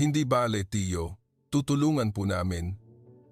Hindi bale, Tio. Tutulungan po namin.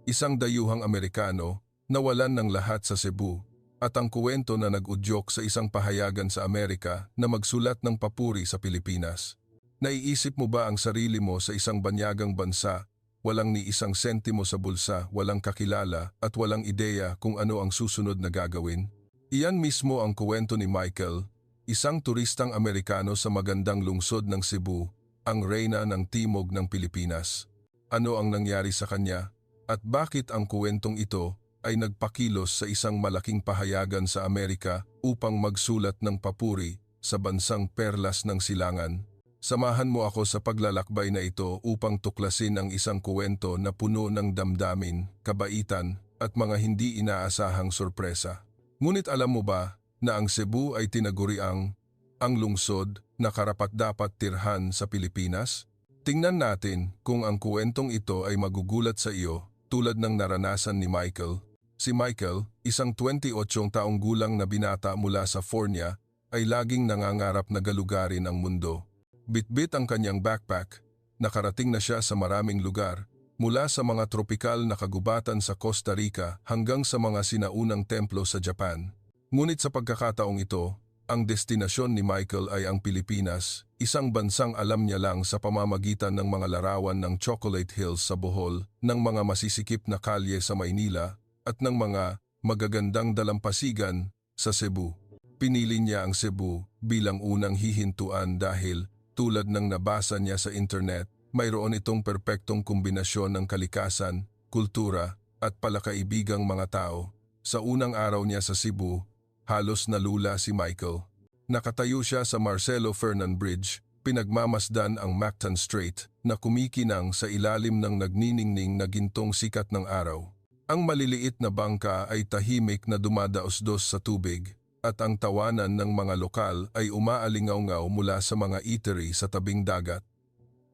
Isang dayuhang Amerikano nawalan ng lahat sa Cebu at ang kuwento na nag-udyok sa isang pahayagan sa Amerika na magsulat ng papuri sa Pilipinas. Naiisip mo ba ang sarili mo sa isang banyagang bansa, walang ni isang sentimo sa bulsa, walang kakilala at walang ideya kung ano ang susunod na gagawin? Iyan mismo ang kuwento ni Michael, isang turistang Amerikano sa magandang lungsod ng Cebu, ang reyna ng timog ng Pilipinas. Ano ang nangyari sa kanya? At bakit ang kuwentong ito ay nagpakilos sa isang malaking pahayagan sa Amerika upang magsulat ng papuri sa bansang perlas ng silangan? Samahan mo ako sa paglalakbay na ito upang tuklasin ang isang kuwento na puno ng damdamin, kabaitan at mga hindi inaasahang sorpresa. Ngunit alam mo ba na ang Cebu ay tinaguriang ang lungsod na karapat-dapat tirhan sa Pilipinas? Tingnan natin kung ang kuwentong ito ay magugulat sa iyo tulad ng naranasan ni Michael. Si Michael, isang 28 taong gulang na binata mula sa Fornia, ay laging nangangarap na galugarin ang mundo. Bitbit ang kanyang backpack, nakarating na siya sa maraming lugar, mula sa mga tropikal na kagubatan sa Costa Rica hanggang sa mga sinaunang templo sa Japan. Ngunit sa pagkakataong ito, ang destinasyon ni Michael ay ang Pilipinas, isang bansang alam niya lang sa pamamagitan ng mga larawan ng Chocolate Hills sa Bohol, ng mga masisikip na kalye sa Maynila, at ng mga magagandang dalampasigan sa Cebu. Pinili niya ang Cebu bilang unang hihintuan dahil, tulad ng nabasa niya sa internet, mayroon itong perpektong kombinasyon ng kalikasan, kultura, at palakaibigang mga tao. Sa unang araw niya sa Cebu, halos nalula si Michael. Nakatayo siya sa Marcelo Fernan Bridge, pinagmamasdan ang Mactan Strait na kumikinang sa ilalim ng nagniningning na gintong sikat ng araw. Ang maliliit na bangka ay tahimik na dumadaos-dos sa tubig at ang tawanan ng mga lokal ay umaalingaw-ngaw mula sa mga eatery sa tabing dagat.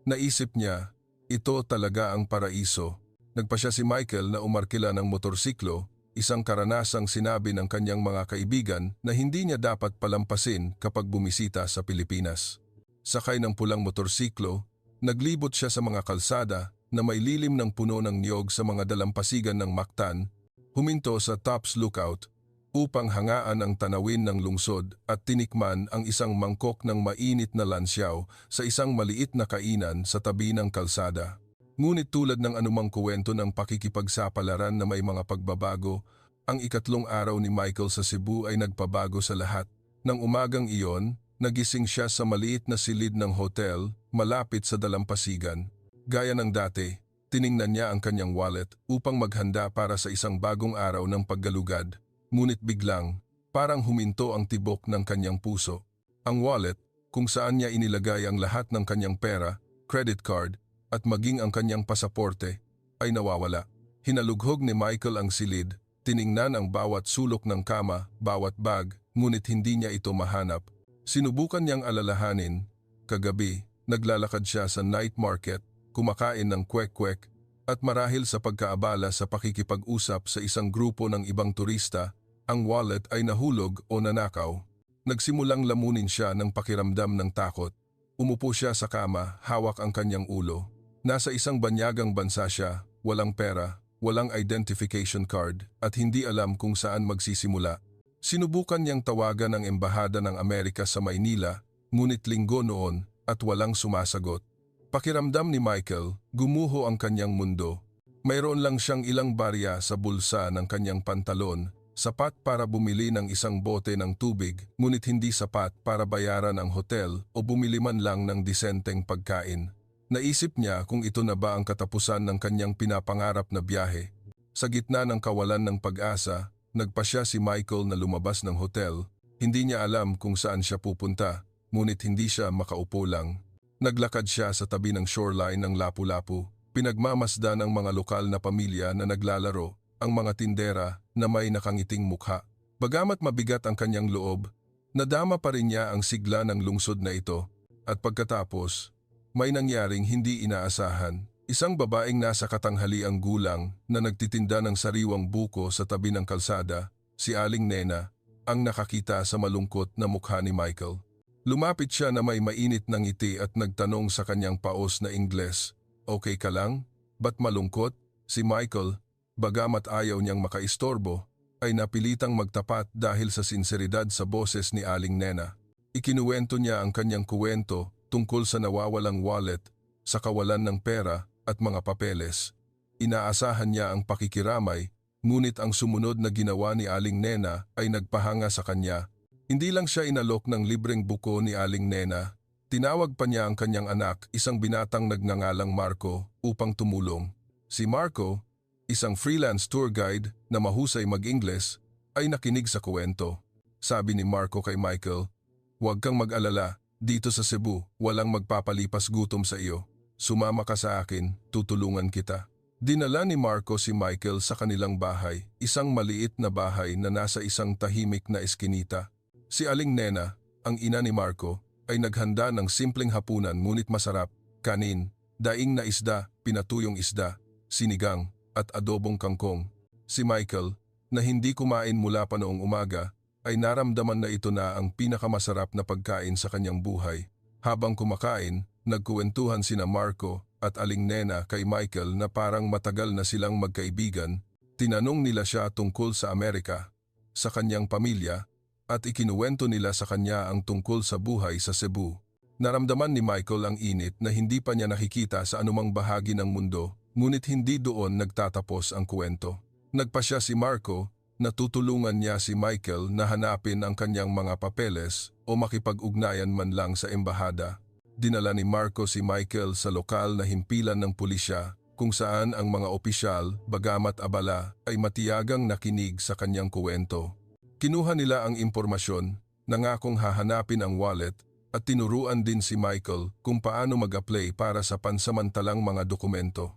Naisip niya, ito talaga ang paraiso. Nagpasya si Michael na umarkila ng motorsiklo, isang karanasang sinabi ng kanyang mga kaibigan na hindi niya dapat palampasin kapag bumisita sa Pilipinas. Sakay ng pulang motorsiklo, naglibot siya sa mga kalsada na may lilim ng puno ng niyog sa mga dalampasigan ng Mactan, huminto sa Tops Lookout upang hangaan ang tanawin ng lungsod at tinikman ang isang mangkok ng mainit na lansiaw sa isang maliit na kainan sa tabi ng kalsada. Ngunit tulad ng anumang kuwento ng pakikipagsapalaran na may mga pagbabago, ang ikatlong araw ni Michael sa Cebu ay nagpabago sa lahat. Nang umagang iyon, nagising siya sa maliit na silid ng hotel malapit sa dalampasigan. Gaya ng dati, tiningnan niya ang kanyang wallet upang maghanda para sa isang bagong araw ng paggalugad. Ngunit biglang, parang huminto ang tibok ng kanyang puso. Ang wallet, kung saan niya inilagay ang lahat ng kanyang pera, credit card, at maging ang kanyang pasaporte, ay nawawala. Hinalughog ni Michael ang silid, tiningnan ang bawat sulok ng kama, bawat bag, ngunit hindi niya ito mahanap. Sinubukan niyang alalahanin. Kagabi, naglalakad siya sa night market, kumakain ng kwek-kwek, at marahil sa pagkaabala sa pakikipag-usap sa isang grupo ng ibang turista, ang wallet ay nahulog o nanakaw. Nagsimulang lamunin siya ng pakiramdam ng takot. Umupo siya sa kama, hawak ang kanyang ulo. Nasa isang banyagang bansa siya, walang pera, walang identification card, at hindi alam kung saan magsisimula. Sinubukan niyang tawagan ang Embahada ng Amerika sa Maynila, ngunit linggo noon at walang sumasagot. Pakiramdam ni Michael, gumuho ang kanyang mundo. Mayroon lang siyang ilang barya sa bulsa ng kanyang pantalon, sapat para bumili ng isang bote ng tubig, ngunit hindi sapat para bayaran ang hotel o bumili man lang ng disenteng pagkain. Naisip niya kung ito na ba ang katapusan ng kanyang pinapangarap na biyahe. Sa gitna ng kawalan ng pag-asa, nagpasya si Michael na lumabas ng hotel. Hindi niya alam kung saan siya pupunta, ngunit hindi siya makaupo lang. Naglakad siya sa tabi ng shoreline ng Lapu-Lapu. Pinagmamasdan ang mga lokal na pamilya na naglalaro, ang mga tindera na may nakangiting mukha. Bagamat mabigat ang kanyang loob, nadama pa rin niya ang sigla ng lungsod na ito. At pagkatapos, may nangyaring hindi inaasahan. Isang babaeng nasa katanghaliang gulang na nagtitinda ng sariwang buko sa tabi ng kalsada, si Aling Nena, ang nakakita sa malungkot na mukha ni Michael. Lumapit siya na may mainit na ngiti at nagtanong sa kanyang paos na Ingles, Okay ka lang? Ba't malungkot? Si Michael, bagamat ayaw niyang makaistorbo, ay napilitang magtapat dahil sa sinseridad sa boses ni Aling Nena. Ikinuwento niya ang kanyang kuwento tungkol sa nawawalang wallet, sa kawalan ng pera at mga papeles. Inaasahan niya ang pakikiramay, ngunit ang sumunod na ginawa ni Aling Nena ay nagpahanga sa kanya. Hindi lang siya inalok ng libreng buko ni Aling Nena, tinawag pa niya ang kanyang anak, isang binatang nagngangalang Marco, upang tumulong. Si Marco, isang freelance tour guide na mahusay mag-Ingles, ay nakinig sa kuwento. Sabi ni Marco kay Michael, "Huwag kang mag-alala, dito sa Cebu, walang magpapalipas gutom sa iyo. Sumama ka sa akin, tutulungan kita." Dinala ni Marco si Michael sa kanilang bahay, isang maliit na bahay na nasa isang tahimik na eskinita. Si Aling Nena, ang ina ni Marco, ay naghanda ng simpleng hapunan ngunit masarap, kanin, daing na isda, pinatuyong isda, sinigang, at adobong kangkong. Si Michael, na hindi kumain mula pa noong umaga, ay naramdaman na ito na ang pinakamasarap na pagkain sa kanyang buhay. Habang kumakain, nagkuwentuhan sina Marco at Aling Nena kay Michael na parang matagal na silang magkaibigan. Tinanong nila siya tungkol sa Amerika, sa kanyang pamilya, at ikinuwento nila sa kanya ang tungkol sa buhay sa Cebu. Naramdaman ni Michael ang init na hindi pa niya nakikita sa anumang bahagi ng mundo, ngunit hindi doon nagtatapos ang kuwento. Nagpasya si Marco na tutulungan niya si Michael na hanapin ang kanyang mga papeles o makipag-ugnayan man lang sa embahada. Dinala ni Marco si Michael sa lokal na himpilan ng pulisya kung saan ang mga opisyal, bagamat abala, ay matiyagang nakinig sa kanyang kuwento. Kinuha nila ang impormasyon, nangakong hahanapin ang wallet at tinuruan din si Michael kung paano mag-apply para sa pansamantalang mga dokumento.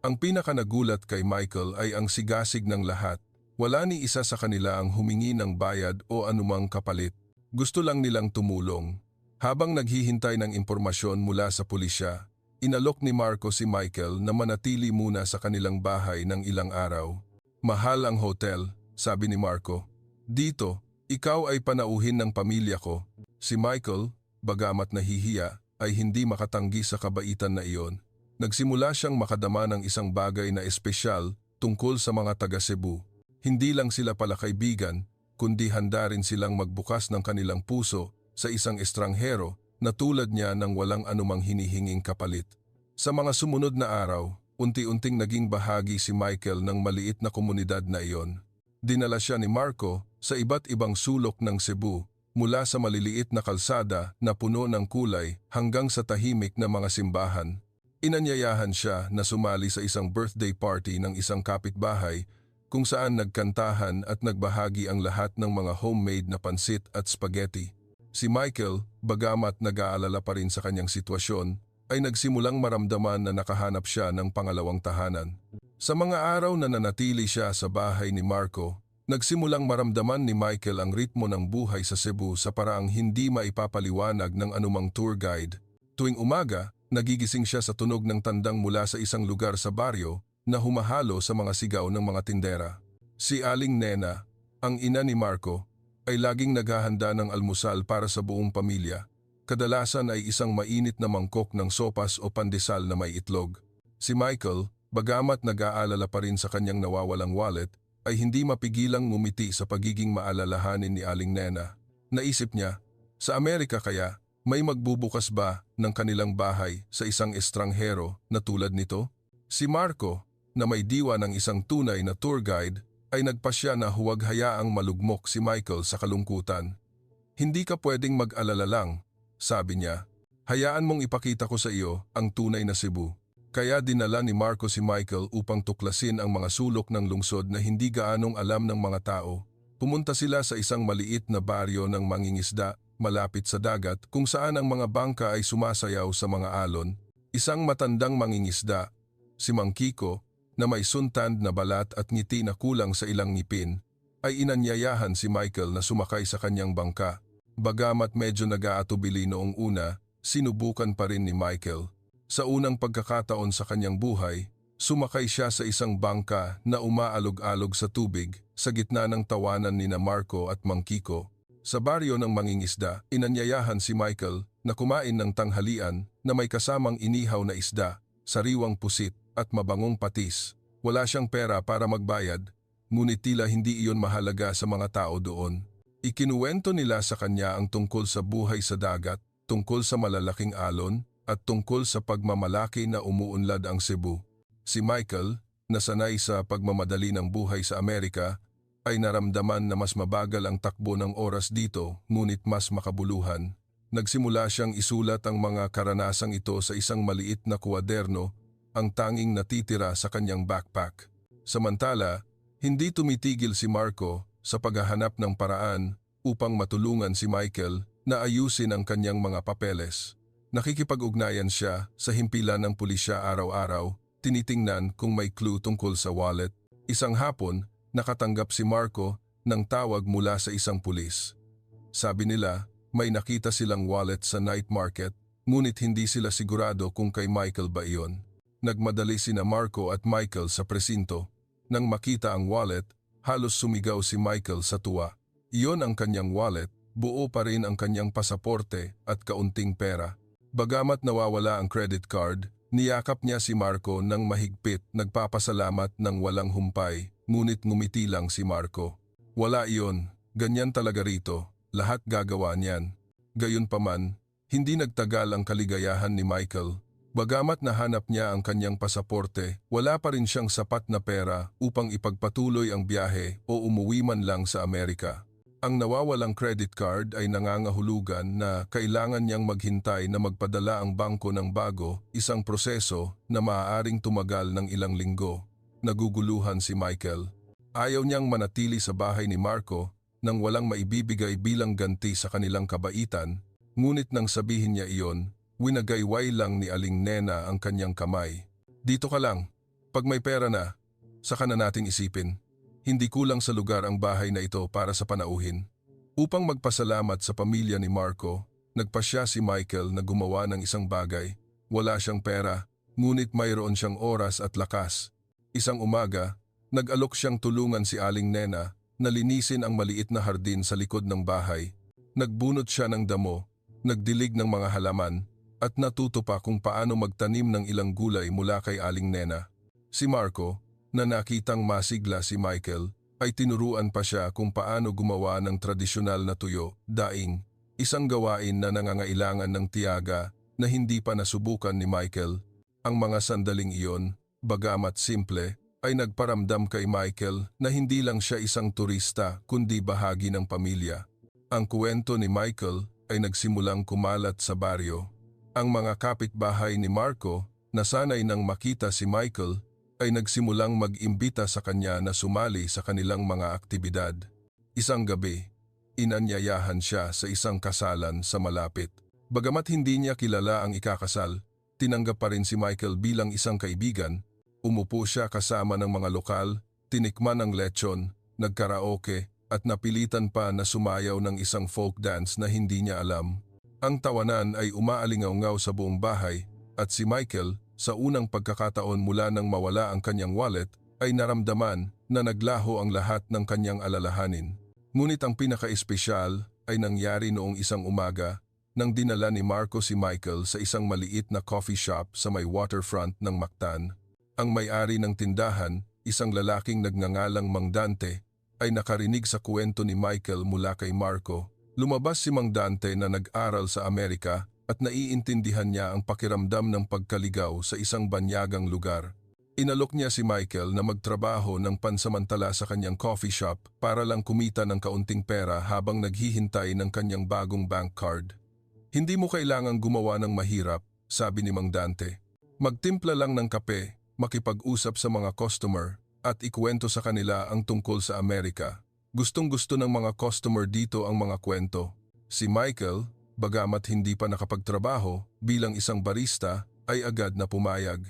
Ang pinakanagulat kay Michael ay ang sigasig ng lahat. Wala ni isa sa kanila ang humingi ng bayad o anumang kapalit. Gusto lang nilang tumulong. Habang naghihintay ng impormasyon mula sa pulisya, inalok ni Marco si Michael na manatili muna sa kanilang bahay ng ilang araw. "Mahal ang hotel," sabi ni Marco. "Dito, ikaw ay panauhin ng pamilya ko." Si Michael, bagamat nahihiya, ay hindi makatanggi sa kabaitan na iyon. Nagsimula siyang makadama ng isang bagay na espesyal tungkol sa mga taga Cebu. Hindi lang sila pala kaibigan, kundi handa rin silang magbukas ng kanilang puso sa isang estranghero na tulad niya ng walang anumang hinihinging kapalit. Sa mga sumunod na araw, unti-unting naging bahagi si Michael ng maliit na komunidad na iyon. Dinala siya ni Marco sa iba't ibang sulok ng Cebu, mula sa maliliit na kalsada na puno ng kulay hanggang sa tahimik na mga simbahan. Inanyayahan siya na sumali sa isang birthday party ng isang kapitbahay kung saan nagkantahan at nagbahagi ang lahat ng mga homemade na pansit at spaghetti. Si Michael, bagamat nag-aalala pa rin sa kanyang sitwasyon, ay nagsimulang maramdaman na nakahanap siya ng pangalawang tahanan. Sa mga araw na nanatili siya sa bahay ni Marco, nagsimulang maramdaman ni Michael ang ritmo ng buhay sa Cebu sa paraang hindi maipapaliwanag ng anumang tour guide. Tuwing umaga, nagigising siya sa tunog ng tandang mula sa isang lugar sa baryo na humahalo sa mga sigaw ng mga tindera. Si Aling Nena, ang ina ni Marco, ay laging naghahanda ng almusal para sa buong pamilya. Kadalasan ay isang mainit na mangkok ng sopas o pandesal na may itlog. Si Michael, bagamat nag-aalala pa rin sa kanyang nawawalang wallet, ay hindi mapigilang ngumiti sa pagiging maalalahanin ni Aling Nena. Naisip niya, sa Amerika kaya, may magbubukas ba ng kanilang bahay sa isang estranghero na tulad nito? Si Marco, na may diwa ng isang tunay na tour guide, ay nagpasya na huwag hayaang malugmok si Michael sa kalungkutan. "Hindi ka pwedeng mag-alala lang," sabi niya. "Hayaan mong ipakita ko sa iyo ang tunay na Cebu." Kaya dinala ni Marco si Michael upang tuklasin ang mga sulok ng lungsod na hindi gaanong alam ng mga tao. Pumunta sila sa isang maliit na baryo ng mangingisda malapit sa dagat kung saan ang mga bangka ay sumasayaw sa mga alon. Isang matandang mangingisda, si Mang Kiko, na may suntand na balat at ngiti na kulang sa ilang ngipin, ay inanyayahan si Michael na sumakay sa kanyang bangka. Bagamat medyo nag-aatubili noong una, sinubukan pa rin ni Michael. Sa unang pagkakataon sa kanyang buhay, sumakay siya sa isang bangka na umaalog-alog sa tubig sa gitna ng tawanan ni Marco at Mang Kiko. Sa baryo ng mangingisda, inanyayahan si Michael na kumain ng tanghalian na may kasamang inihaw na isda, sariwang pusit at mabangong patis. Wala siyang pera para magbayad, ngunit tila hindi iyon mahalaga sa mga tao doon. Ikinuwento nila sa kanya ang tungkol sa buhay sa dagat, tungkol sa malalaking alon, at tungkol sa pagmamalaki na umuunlad ang Cebu. Si Michael, na sanay sa pagmamadali ng buhay sa Amerika, ay naramdaman na mas mabagal ang takbo ng oras dito, ngunit mas makabuluhan. Nagsimula siyang isulat ang mga karanasang ito sa isang maliit na kuwaderno, ang tanging natitira sa kanyang backpack. Samantala, hindi tumitigil si Marco sa paghahanap ng paraan upang matulungan si Michael na ayusin ang kanyang mga papeles. Nakikipag-ugnayan siya sa himpilan ng pulisya araw-araw, tinitingnan kung may clue tungkol sa wallet. Isang hapon, nakatanggap si Marco ng tawag mula sa isang pulis. Sabi nila, may nakita silang wallet sa night market, ngunit hindi sila sigurado kung kay Michael ba iyon. Nagmadali sina Marco at Michael sa presinto. Nang makita ang wallet, halos sumigaw si Michael sa tuwa. Iyon ang kanyang wallet, buo pa rin ang kanyang pasaporte at kaunting pera. Bagamat nawawala ang credit card, niyakap niya si Marco ng mahigpit, nagpapasalamat ng walang humpay, ngunit ngumiti lang si Marco. Wala iyon, ganyan talaga rito, lahat gagawa niyan. Gayunpaman, hindi nagtagal ang kaligayahan ni Michael. Bagamat nahanap niya ang kanyang pasaporte, wala pa rin siyang sapat na pera upang ipagpatuloy ang biyahe o umuwi man lang sa Amerika. Ang nawawalang credit card ay nangangahulugan na kailangan niyang maghintay na magpadala ang bangko ng bago, isang proseso na maaaring tumagal ng ilang linggo. Naguguluhan si Michael. Ayaw niyang manatili sa bahay ni Marco nang walang maibibigay bilang ganti sa kanilang kabaitan, ngunit nang sabihin niya iyon, winagayway lang ni Aling Nena ang kanyang kamay. Dito ka lang, pag may pera na, saka na nating isipin. Hindi kulang sa lugar ang bahay na ito para sa panauhin. Upang magpasalamat sa pamilya ni Marco, nagpasya si Michael na gumawa ng isang bagay. Wala siyang pera, ngunit mayroon siyang oras at lakas. Isang umaga, nag-alok siyang tulungan si Aling Nena na linisin ang maliit na hardin sa likod ng bahay. Nagbunot siya ng damo, nagdilig ng mga halaman, at natuto pa kung paano magtanim ng ilang gulay mula kay Aling Nena. Si Marco, na nakitang masigla si Michael, ay tinuruan pa siya kung paano gumawa ng tradisyonal na tuyo, daing, isang gawain na nangangailangan ng tiyaga na hindi pa nasubukan ni Michael. Ang mga sandaling iyon, bagamat simple, ay nagparamdam kay Michael na hindi lang siya isang turista kundi bahagi ng pamilya. Ang kwento ni Michael ay nagsimulang kumalat sa baryo. Ang mga kapitbahay ni Marco, na sanay nang makita si Michael, ay nagsimulang mag-imbita sa kanya na sumali sa kanilang mga aktibidad. Isang gabi, inanyayahan siya sa isang kasalan sa malapit. Bagamat hindi niya kilala ang ikakasal, tinanggap pa rin si Michael bilang isang kaibigan. Umupo siya kasama ng mga lokal, tinikman ang lechon, nagkaraoke, at napilitan pa na sumayaw ng isang folk dance na hindi niya alam. Ang tawanan ay umaalingaw-ngaw sa buong bahay, at si Michael, sa unang pagkakataon mula nang mawala ang kanyang wallet, ay naramdaman na naglaho ang lahat ng kanyang alalahanin. Ngunit ang pinaka-espesyal ay nangyari noong isang umaga nang dinala ni Marco si Michael sa isang maliit na coffee shop sa may waterfront ng Mactan. Ang may-ari ng tindahan, isang lalaking nagngangalang Mang Dante, ay nakarinig sa kwento ni Michael mula kay Marco. Lumabas si Mang Dante na nag-aral sa Amerika at naiintindihan niya ang pakiramdam ng pagkaligaw sa isang banyagang lugar. Inalok niya si Michael na magtrabaho ng pansamantala sa kanyang coffee shop para lang kumita ng kaunting pera habang naghihintay ng kanyang bagong bank card. Hindi mo kailangang gumawa ng mahirap, sabi ni Mang Dante. Magtimpla lang ng kape, makipag-usap sa mga customer, at ikwento sa kanila ang tungkol sa Amerika. Gustong-gusto ng mga customer dito ang mga kwento. Si Michael, bagamat hindi pa nakapagtrabaho bilang isang barista, ay agad na pumayag.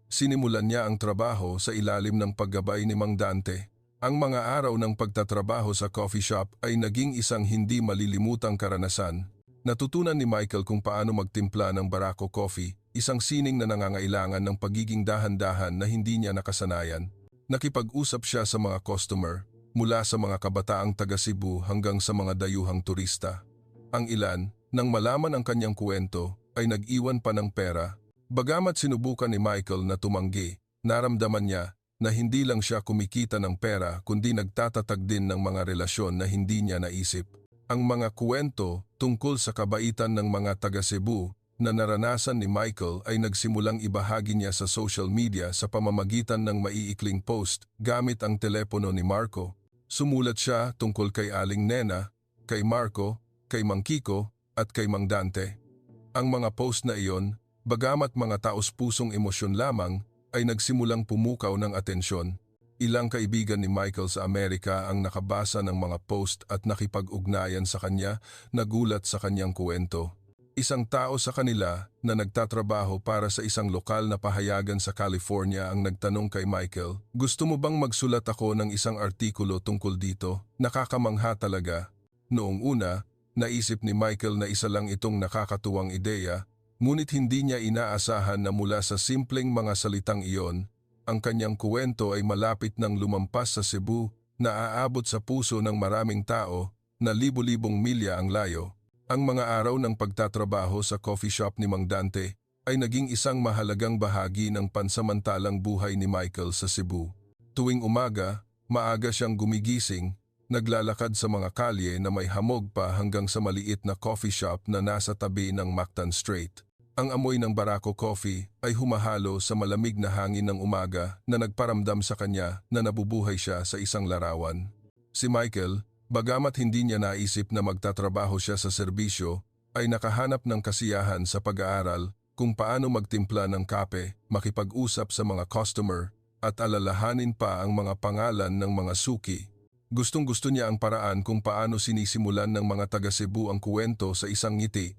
Sinimulan niya ang trabaho sa ilalim ng paggabay ni Mang Dante. Ang mga araw ng pagtatrabaho sa coffee shop ay naging isang hindi malilimutang karanasan. Natutunan ni Michael kung paano magtimpla ng Barako coffee, isang sining na nangangailangan ng pagiging dahan-dahan na hindi niya nakasanayan. Nakipag-usap siya sa mga customer, mula sa mga kabataang taga Cebu hanggang sa mga dayuhang turista. Ang ilan, nang malaman ang kanyang kwento, ay nag-iwan pa ng pera, Bagamat sinubukan ni Michael na tumanggi, naramdaman niya na hindi lang siya kumikita ng pera kundi nagtatatag din ng mga relasyon na hindi niya naisip. Ang mga kwento tungkol sa kabaitan ng mga taga Cebu na naranasan ni Michael ay nagsimulang ibahagi niya sa social media sa pamamagitan ng maiikling post gamit ang telepono ni Marco. Sumulat siya tungkol kay Aling Nena, kay Marco, kay Mang Kiko at kay Mang Dante. Ang mga post na iyon, bagamat mga taos-pusong emosyon lamang, ay nagsimulang pumukaw ng atensyon. Ilang kaibigan ni Michael sa Amerika ang nakabasa ng mga post at nakipag-ugnayan sa kanya, nagulat sa kanyang kwento. Isang tao sa kanila na nagtatrabaho para sa isang lokal na pahayagan sa California ang nagtanong kay Michael, "Gusto mo bang magsulat ako ng isang artikulo tungkol dito? Nakakamangha talaga." Noong una, naisip ni Michael na isa lang itong nakakatuwang ideya, ngunit hindi niya inaasahan na mula sa simpleng mga salitang iyon, ang kanyang kwento ay malapit nang lumampas sa Cebu na aabot sa puso ng maraming tao na libo-libong milya ang layo. Ang mga araw ng pagtatrabaho sa coffee shop ni Mang Dante ay naging isang mahalagang bahagi ng pansamantalang buhay ni Michael sa Cebu. Tuwing umaga, maaga siyang gumigising, naglalakad sa mga kalye na may hamog pa hanggang sa maliit na coffee shop na nasa tabi ng Mactan Strait. Ang amoy ng Barako Coffee ay humahalo sa malamig na hangin ng umaga na nagparamdam sa kanya na nabubuhay siya sa isang larawan. Si Michael, bagamat hindi niya naisip na magtatrabaho siya sa serbisyo, ay nakahanap ng kasiyahan sa pag-aaral kung paano magtimpla ng kape, makipag-usap sa mga customer, at alalahanin pa ang mga pangalan ng mga suki. Gustong-gusto niya ang paraan kung paano sinisimulan ng mga taga Cebu ang kwento sa isang ngiti,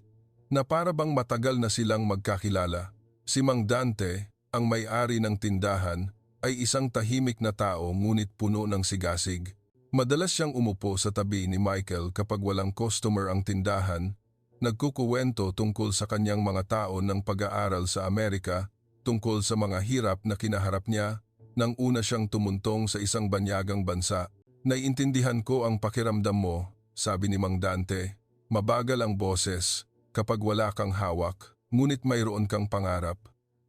na para bang matagal na silang magkakilala. Si Mang Dante, ang may-ari ng tindahan, ay isang tahimik na tao ngunit puno ng sigasig. Madalas siyang umupo sa tabi ni Michael kapag walang customer ang tindahan, nagkukuwento tungkol sa kanyang mga taon ng pag-aaral sa Amerika, tungkol sa mga hirap na kinaharap niya nang una siyang tumuntong sa isang banyagang bansa. "Naiintindihan ko ang pakiramdam mo," sabi ni Mang Dante. "Mabagal ang boses kapag wala kang hawak, ngunit mayroon kang pangarap.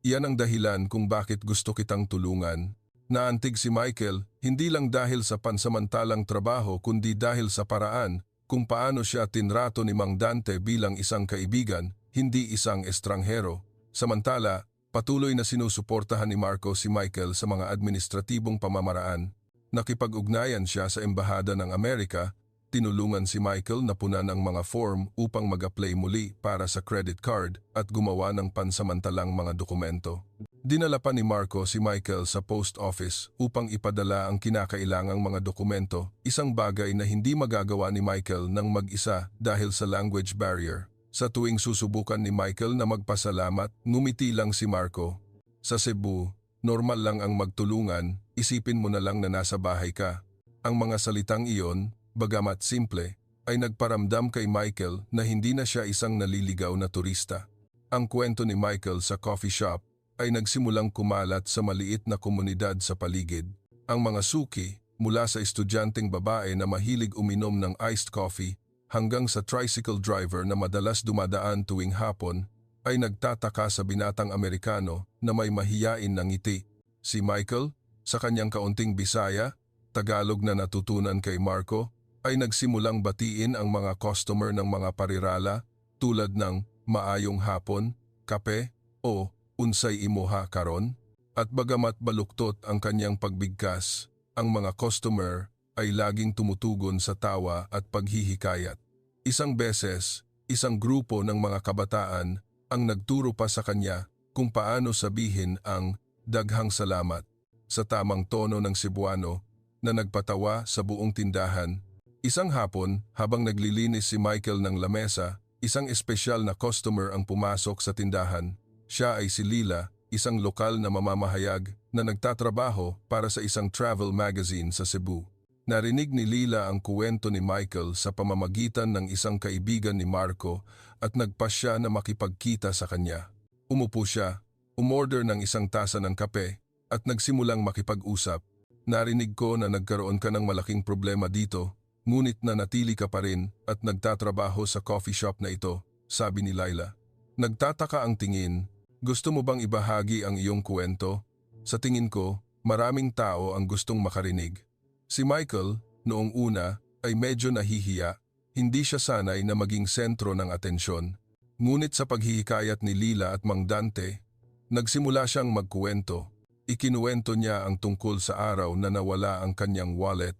Iyan ang dahilan kung bakit gusto kitang tulungan." Naantig si Michael, hindi lang dahil sa pansamantalang trabaho kundi dahil sa paraan kung paano siya tinrato ni Mang Dante bilang isang kaibigan, hindi isang estranghero. Samantala, patuloy na sinusuportahan ni Marco si Michael sa mga administratibong pamamaraan. Nakipag-ugnayan siya sa Embahada ng Amerika, tinulungan si Michael na punan ang mga form upang mag-apply muli para sa credit card at gumawa ng pansamantalang mga dokumento. Dinala pa ni Marco si Michael sa post office upang ipadala ang kinakailangang mga dokumento, isang bagay na hindi magagawa ni Michael ng mag-isa dahil sa language barrier. Sa tuwing susubukan ni Michael na magpasalamat, ngumiti lang si Marco. Sa Cebu, normal lang ang magtulungan, isipin mo na lang na nasa bahay ka. Ang mga salitang iyon, bagamat simple, ay nagparamdam kay Michael na hindi na siya isang naliligaw na turista. Ang kwento ni Michael sa coffee shop ay nagsimulang kumalat sa maliit na komunidad sa paligid. Ang mga suki, mula sa estudyanteng babae na mahilig uminom ng iced coffee hanggang sa tricycle driver na madalas dumadaan tuwing hapon, ay nagtataka sa binatang Amerikano na may mahiyain na ngiti. Si Michael, sa kanyang kaunting Bisaya, Tagalog na natutunan kay Marco, ay nagsimulang batiin ang mga customer ng mga parirala tulad ng "maayong hapon", "kape" o "unsay imuha karon", at bagamat baluktot ang kanyang pagbigkas, ang mga customer ay laging tumutugon sa tawa at paghihikayat. Isang beses, isang grupo ng mga kabataan ang nagturo pa sa kanya kung paano sabihin ang "daghang salamat" sa tamang tono ng Cebuano na nagpatawa sa buong tindahan. Isang hapon, habang naglilinis si Michael ng lamesa, isang espesyal na customer ang pumasok sa tindahan. Siya ay si Lila, isang lokal na mamamahayag na nagtatrabaho para sa isang travel magazine sa Cebu. Narinig ni Lila ang kuwento ni Michael sa pamamagitan ng isang kaibigan ni Marco at nagpasya na makipagkita sa kanya. Umupo siya, umorder ng isang tasa ng kape at nagsimulang makipag-usap. "Narinig ko na nagkaroon ka ng malaking problema dito, ngunit nanatili ka pa rin at nagtatrabaho sa coffee shop na ito," sabi ni Lila. Nagtataka ang tingin Gusto mo bang ibahagi ang iyong kwento? Sa tingin ko, maraming tao ang gustong makarinig. Si Michael, noong una, ay medyo nahihiya. Hindi siya sanay na maging sentro ng atensyon. Ngunit sa paghihikayat ni Lila at Mang Dante, nagsimula siyang magkuwento. Ikinuwento niya ang tungkol sa araw na nawala ang kanyang wallet,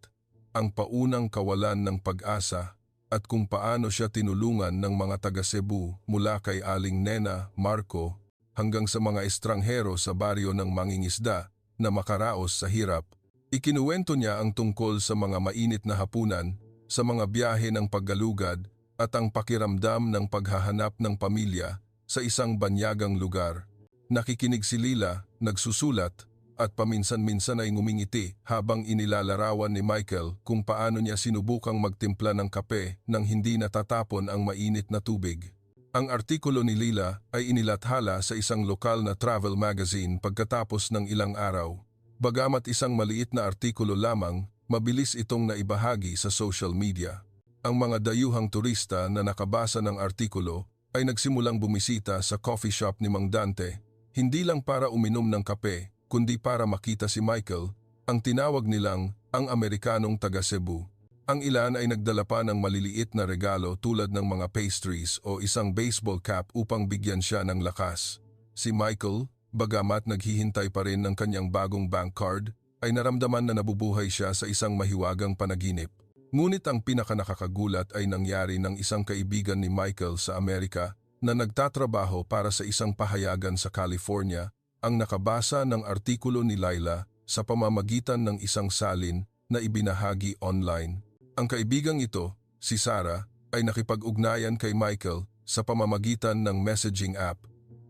ang paunang kawalan ng pag-asa, at kung paano siya tinulungan ng mga taga Cebu mula kay Aling Nena, Marco, hanggang sa mga estranghero sa baryo ng mangingisda na makaraos sa hirap. Ikinuwento niya ang tungkol sa mga mainit na hapunan, sa mga biyahe ng paggalugad at ang pakiramdam ng paghahanap ng pamilya sa isang banyagang lugar. Nakikinig si Lila, nagsusulat, at paminsan-minsan ay ngumingiti habang inilalarawan ni Michael kung paano niya sinubukang magtimpla ng kape nang hindi natatapon ang mainit na tubig. Ang artikulo ni Lila ay inilathala sa isang lokal na travel magazine pagkatapos ng ilang araw. Bagamat isang maliit na artikulo lamang, mabilis itong naibahagi sa social media. Ang mga dayuhang turista na nakabasa ng artikulo ay nagsimulang bumisita sa coffee shop ni Mang Dante, hindi lang para uminom ng kape, kundi para makita si Michael, ang tinawag nilang ang Amerikanong taga Cebu. Ang ilan ay nagdala pa ng maliliit na regalo tulad ng mga pastries o isang baseball cap upang bigyan siya ng lakas. Si Michael, bagamat naghihintay pa rin ng kanyang bagong bank card, ay naramdaman na nabubuhay siya sa isang mahiwagang panaginip. Ngunit ang pinakanakakagulat ay nangyari ng isang kaibigan ni Michael sa Amerika na nagtatrabaho para sa isang pahayagan sa California ang nakabasa ng artikulo ni Lila sa pamamagitan ng isang salin na ibinahagi online. Ang kaibigang ito, si Sarah, ay nakipag-ugnayan kay Michael sa pamamagitan ng messaging app.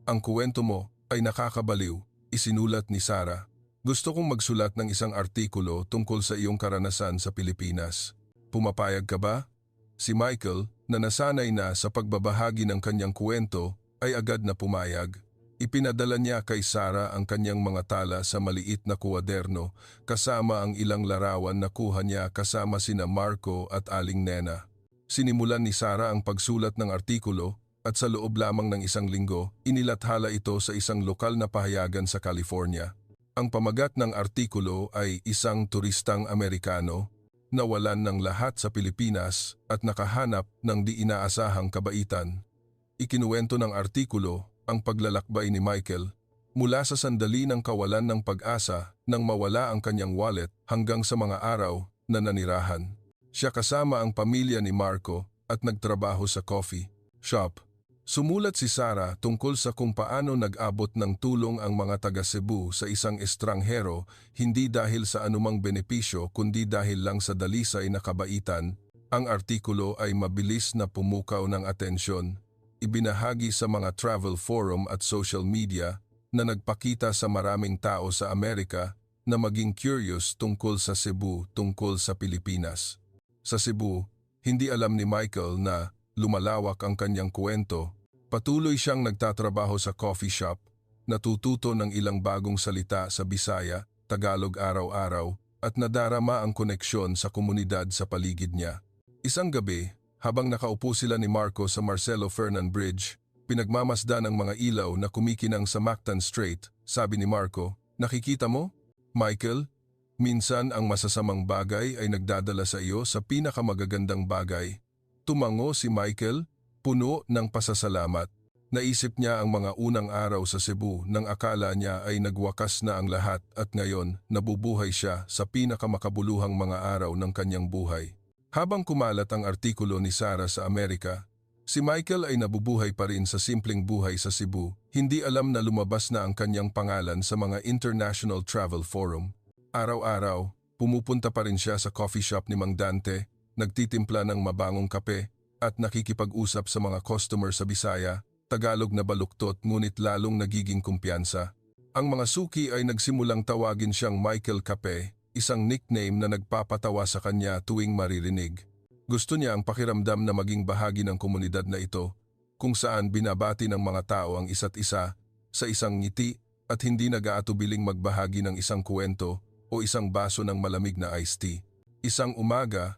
Ang kuwento mo ay nakakabaliw, isinulat ni Sarah. Gusto kong magsulat ng isang artikulo tungkol sa iyong karanasan sa Pilipinas. Pumapayag ka ba? Si Michael, na nasanay na sa pagbabahagi ng kanyang kuwento, ay agad na pumayag. Ipinadala niya kay Sarah ang kanyang mga tala sa maliit na kuwaderno kasama ang ilang larawan na kuha niya kasama sina Marco at Aling Nena. Sinimulan ni Sarah ang pagsulat ng artikulo at sa loob lamang ng isang linggo, inilathala ito sa isang lokal na pahayagan sa California. Ang pamagat ng artikulo ay isang turistang Amerikano, nawalan ng lahat sa Pilipinas at nakahanap ng di inaasahang kabaitan. Ikinuwento ng artikulo ang paglalakbay ni Michael mula sa sandali ng kawalan ng pag-asa nang mawala ang kanyang wallet hanggang sa mga araw na nanirahan. Siya kasama ang pamilya ni Marco at nagtrabaho sa coffee shop. Sumulat si Sarah tungkol sa kung paano nag-abot ng tulong ang mga taga Cebu sa isang estranghero hindi dahil sa anumang benepisyo kundi dahil lang sa dalisay na kabaitan. Ang artikulo ay mabilis na pumukaw ng atensyon. Ibinahagi sa mga travel forum at social media na nagpakita sa maraming tao sa Amerika na maging curious tungkol sa Cebu, tungkol sa Pilipinas. Sa Cebu, hindi alam ni Michael na lumalawak ang kanyang kwento. Patuloy siyang nagtatrabaho sa coffee shop, natututo ng ilang bagong salita sa Bisaya, Tagalog araw-araw at nadarama ang koneksyon sa komunidad sa paligid niya. Isang gabi, habang nakaupo sila ni Marco sa Marcelo Fernan Bridge, pinagmamasdan ang mga ilaw na kumikinang sa Mactan Strait, sabi ni Marco, "Nakikita mo, Michael? Minsan ang masasamang bagay ay nagdadala sa iyo sa pinakamagagandang bagay." Tumango si Michael, puno ng pasasalamat. Naisip niya ang mga unang araw sa Cebu nang akala niya ay nagwakas na ang lahat at ngayon nabubuhay siya sa pinakamakabuluhang mga araw ng kanyang buhay. Habang kumalat ang artikulo ni Sarah sa Amerika, si Michael ay nabubuhay pa rin sa simpleng buhay sa Cebu. Hindi alam na lumabas na ang kanyang pangalan sa mga international travel forum. Araw-araw, pumupunta pa rin siya sa coffee shop ni Mang Dante, nagtitimpla ng mabangong kape at nakikipag-usap sa mga customer sa Bisaya, Tagalog na baluktot ngunit lalong nagiging kumpiyansa. Ang mga suki ay nagsimulang tawagin siyang Michael Kape, isang nickname na nagpapatawa sa kanya tuwing maririnig. Gusto niya ang pakiramdam na maging bahagi ng komunidad na ito, kung saan binabati ng mga tao ang isa't isa sa isang ngiti at hindi nag-aatubiling magbahagi ng isang kwento o isang baso ng malamig na iced tea. Isang umaga,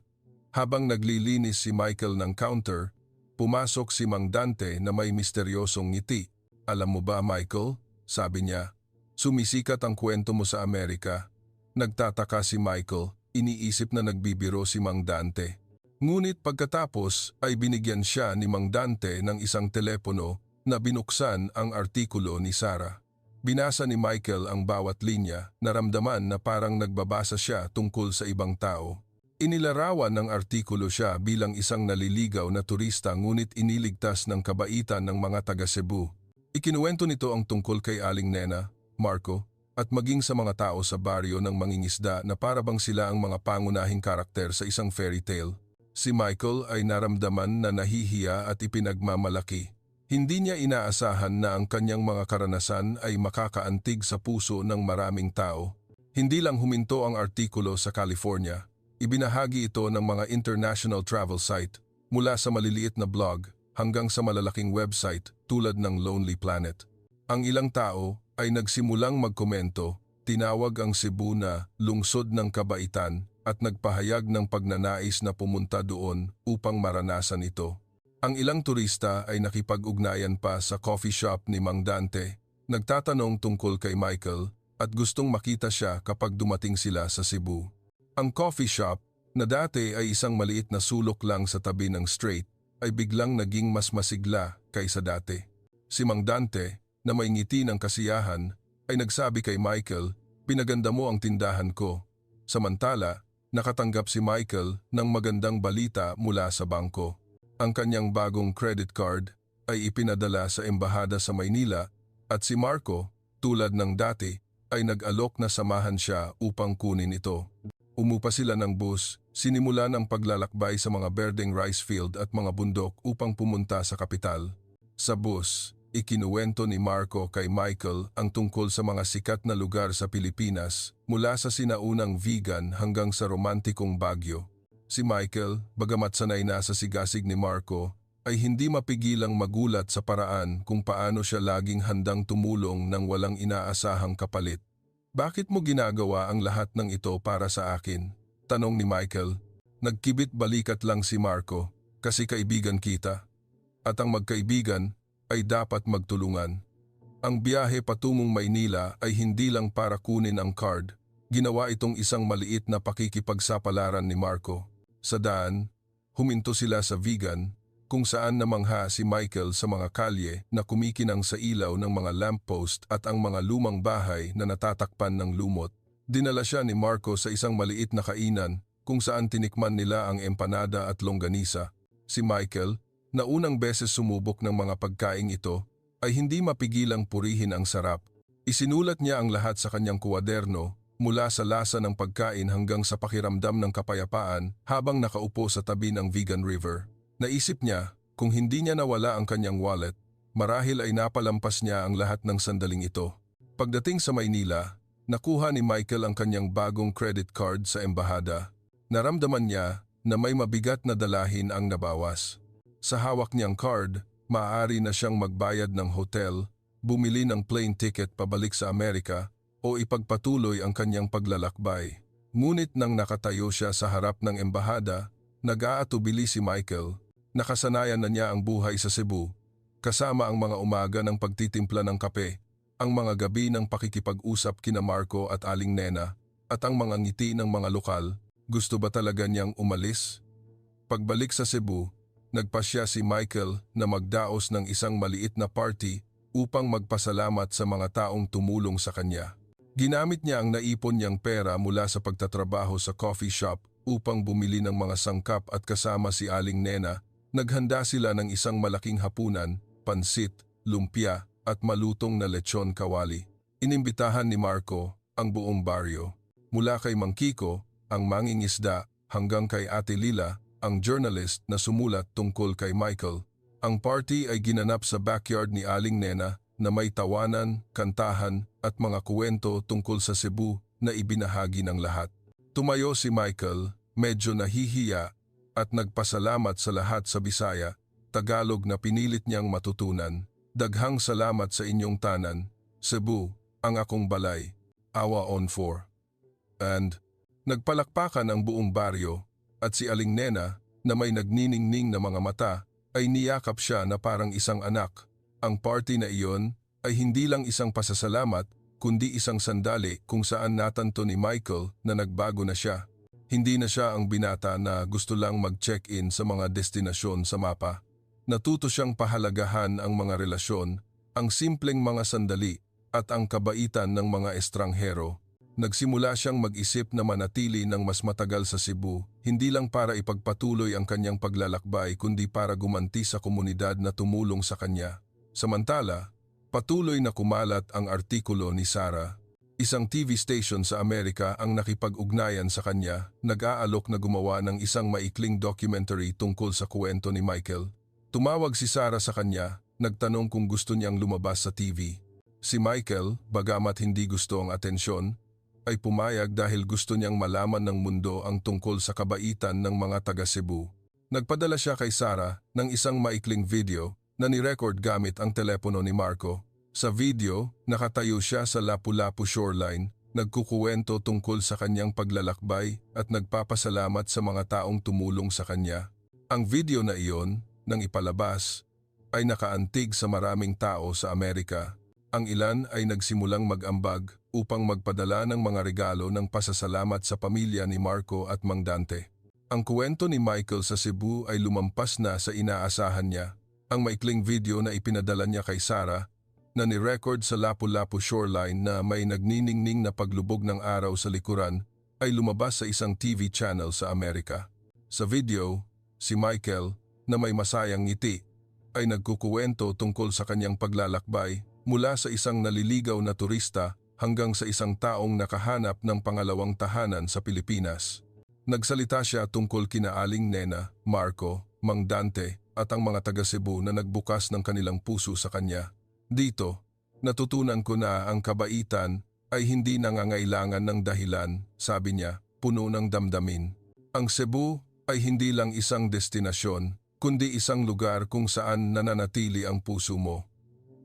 habang naglilinis si Michael ng counter, pumasok si Mang Dante na may misteryosong ngiti. Alam mo ba, Michael? Sabi niya, sumisikat ang kwento mo sa Amerika. Nagtataka si Michael, iniisip na nagbibiro si Mang Dante. Ngunit pagkatapos ay binigyan siya ni Mang Dante ng isang telepono na binuksan ang artikulo ni Sarah. Binasa ni Michael ang bawat linya, naramdaman na parang nagbabasa siya tungkol sa ibang tao. Inilarawan ng artikulo siya bilang isang naliligaw na turista ngunit iniligtas ng kabaitan ng mga taga Cebu. Ikinuwento nito ang tungkol kay Aling Nena, Marco, at maging sa mga tao sa baryo ng mangingisda na parabang sila ang mga pangunahing karakter sa isang fairy tale. Si Michael ay naramdaman na nahihiya at ipinagmamalaki. Hindi niya inaasahan na ang kanyang mga karanasan ay makakaantig sa puso ng maraming tao. Hindi lang huminto ang artikulo sa California. Ibinahagi ito ng mga international travel site, mula sa maliliit na blog hanggang sa malalaking website tulad ng Lonely Planet. Ang ilang tao ay nagsimulang magkomento, tinawag ang Cebu na lungsod ng kabaitan at nagpahayag ng pagnanais na pumunta doon upang maranasan ito. Ang ilang turista ay nakipag-ugnayan pa sa coffee shop ni Mang Dante, nagtatanong tungkol kay Michael at gustong makita siya kapag dumating sila sa Cebu. Ang coffee shop, na dati ay isang maliit na sulok lang sa tabi ng strait, ay biglang naging mas masigla kaysa dati. Si Mang Dante, na may ngiti ng kasiyahan, ay nagsabi kay Michael, "Pinaganda mo ang tindahan ko." Samantala, nakatanggap si Michael ng magandang balita mula sa bangko. Ang kanyang bagong credit card ay ipinadala sa embahada sa Maynila at si Marco, tulad ng dati, ay nag-alok na samahan siya upang kunin ito. Umupa sila ng bus, sinimulan ang paglalakbay sa mga berdeng rice field at mga bundok upang pumunta sa kapital. Sa bus, ikinuwento ni Marco kay Michael ang tungkol sa mga sikat na lugar sa Pilipinas mula sa sinaunang vegan hanggang sa romantikong Baguio. Si Michael, bagamat sanay na sa sigasig ni Marco, ay hindi mapigilang magulat sa paraan kung paano siya laging handang tumulong nang walang inaasahang kapalit. "Bakit mo ginagawa ang lahat ng ito para sa akin?" tanong ni Michael. Nagkibit balikat lang si Marco, "Kasi kaibigan kita. At ang magkaibigan ay dapat magtulungan." Ang biyahe patungong Maynila ay hindi lang para kunin ang card. Ginawa itong isang maliit na pakikipagsapalaran ni Marco. Sa daan, huminto sila sa vegan, kung saan namangha si Michael sa mga kalye na kumikinang sa ilaw ng mga lamppost at ang mga lumang bahay na natatakpan ng lumot. Dinala siya ni Marco sa isang maliit na kainan kung saan tinikman nila ang empanada at longganisa. Si Michael, na unang beses sumubok ng mga pagkaing ito, ay hindi mapigilang purihin ang sarap. Isinulat niya ang lahat sa kanyang kuwaderno, mula sa lasa ng pagkain hanggang sa pakiramdam ng kapayapaan habang nakaupo sa tabi ng vegan river. Naisip niya, kung hindi niya nawala ang kanyang wallet, marahil ay napalampas niya ang lahat ng sandaling ito. Pagdating sa Maynila, nakuha ni Michael ang kanyang bagong credit card sa embahada. Naramdaman niya na may mabigat na dalahin ang nabawas. Sa hawak niyang card, maaari na siyang magbayad ng hotel, bumili ng plane ticket pabalik sa Amerika, o ipagpatuloy ang kanyang paglalakbay. Ngunit nang nakatayo siya sa harap ng embahada, nag-aatubili si Michael. Nakasanayan na niya ang buhay sa Cebu, kasama ang mga umaga ng pagtitimpla ng kape, ang mga gabi ng pakikipag-usap kina Marco at Aling Nena, at ang mga ngiti ng mga lokal. Gusto ba talaga niyang umalis? Pagbalik sa Cebu, nagpasya si Michael na magdaos ng isang maliit na party upang magpasalamat sa mga taong tumulong sa kanya. Ginamit niya ang naipon niyang pera mula sa pagtatrabaho sa coffee shop upang bumili ng mga sangkap at kasama si Aling Nena, naghanda sila ng isang malaking hapunan, pansit, lumpia at malutong na lechon kawali. Inimbitahan ni Marco ang buong baryo, mula kay Mang Kiko, ang mangingisda, hanggang kay Ate Lila, ang journalist na sumulat tungkol kay Michael. Ang party ay ginanap sa backyard ni Aling Nena na may tawanan, kantahan at mga kuwento tungkol sa Cebu na ibinahagi ng lahat. Tumayo si Michael, medyo nahihiya, at nagpasalamat sa lahat sa Bisaya, Tagalog na pinilit niyang matutunan. "Daghang salamat sa inyong tanan, Cebu, ang akong balay, awa on 4. And nagpalakpakan ang buong baryo, at si Aling Nena, na may nagniningning na mga mata, ay niyakap siya na parang isang anak. Ang party na iyon ay hindi lang isang pasasalamat kundi isang sandali kung saan natanto ni Michael na nagbago na siya. Hindi na siya ang binata na gusto lang mag-check-in sa mga destinasyon sa mapa. Natuto siyang pahalagahan ang mga relasyon, ang simpleng mga sandali at ang kabaitan ng mga estranghero. Nagsimula siyang mag-isip na manatili ng mas matagal sa Cebu, hindi lang para ipagpatuloy ang kanyang paglalakbay kundi para gumanti sa komunidad na tumulong sa kanya. Samantala, patuloy na kumalat ang artikulo ni Sarah. Isang TV station sa Amerika ang nakipag-ugnayan sa kanya, nag-aalok na gumawa ng isang maikling documentary tungkol sa kwento ni Michael. Tumawag si Sarah sa kanya, nagtanong kung gusto niyang lumabas sa TV. Si Michael, bagamat hindi gusto ang atensyon, ay pumayag dahil gusto niyang malaman ng mundo ang tungkol sa kabaitan ng mga taga Cebu. Nagpadala siya kay Sarah ng isang maikling video na ni-record gamit ang telepono ni Marco. Sa video, nakatayo siya sa Lapu-Lapu shoreline, nagkukuwento tungkol sa kanyang paglalakbay at nagpapasalamat sa mga taong tumulong sa kanya. Ang video na iyon, nang ipalabas, ay nakaantig sa maraming tao sa Amerika. Ang ilan ay nagsimulang mag-ambag upang magpadala ng mga regalo ng pasasalamat sa pamilya ni Marco at Mang Dante. Ang kwento ni Michael sa Cebu ay lumampas na sa inaasahan niya. Ang maikling video na ipinadala niya kay Sarah na ni-record sa Lapu-Lapu shoreline na may nagniningning na paglubog ng araw sa likuran ay lumabas sa isang TV channel sa Amerika. Sa video, si Michael, na may masayang ngiti, ay nagkukuwento tungkol sa kanyang paglalakbay mula sa isang naliligaw na turista hanggang sa isang taong nakahanap ng pangalawang tahanan sa Pilipinas. Nagsalita siya tungkol kina Aling Nena, Marco, Mang Dante at ang mga taga Cebu na nagbukas ng kanilang puso sa kanya. Dito, natutunan ko na ang kabaitan ay hindi nangangailangan ng dahilan, sabi niya, puno ng damdamin. Ang Cebu ay hindi lang isang destinasyon, kundi isang lugar kung saan nananatili ang puso mo.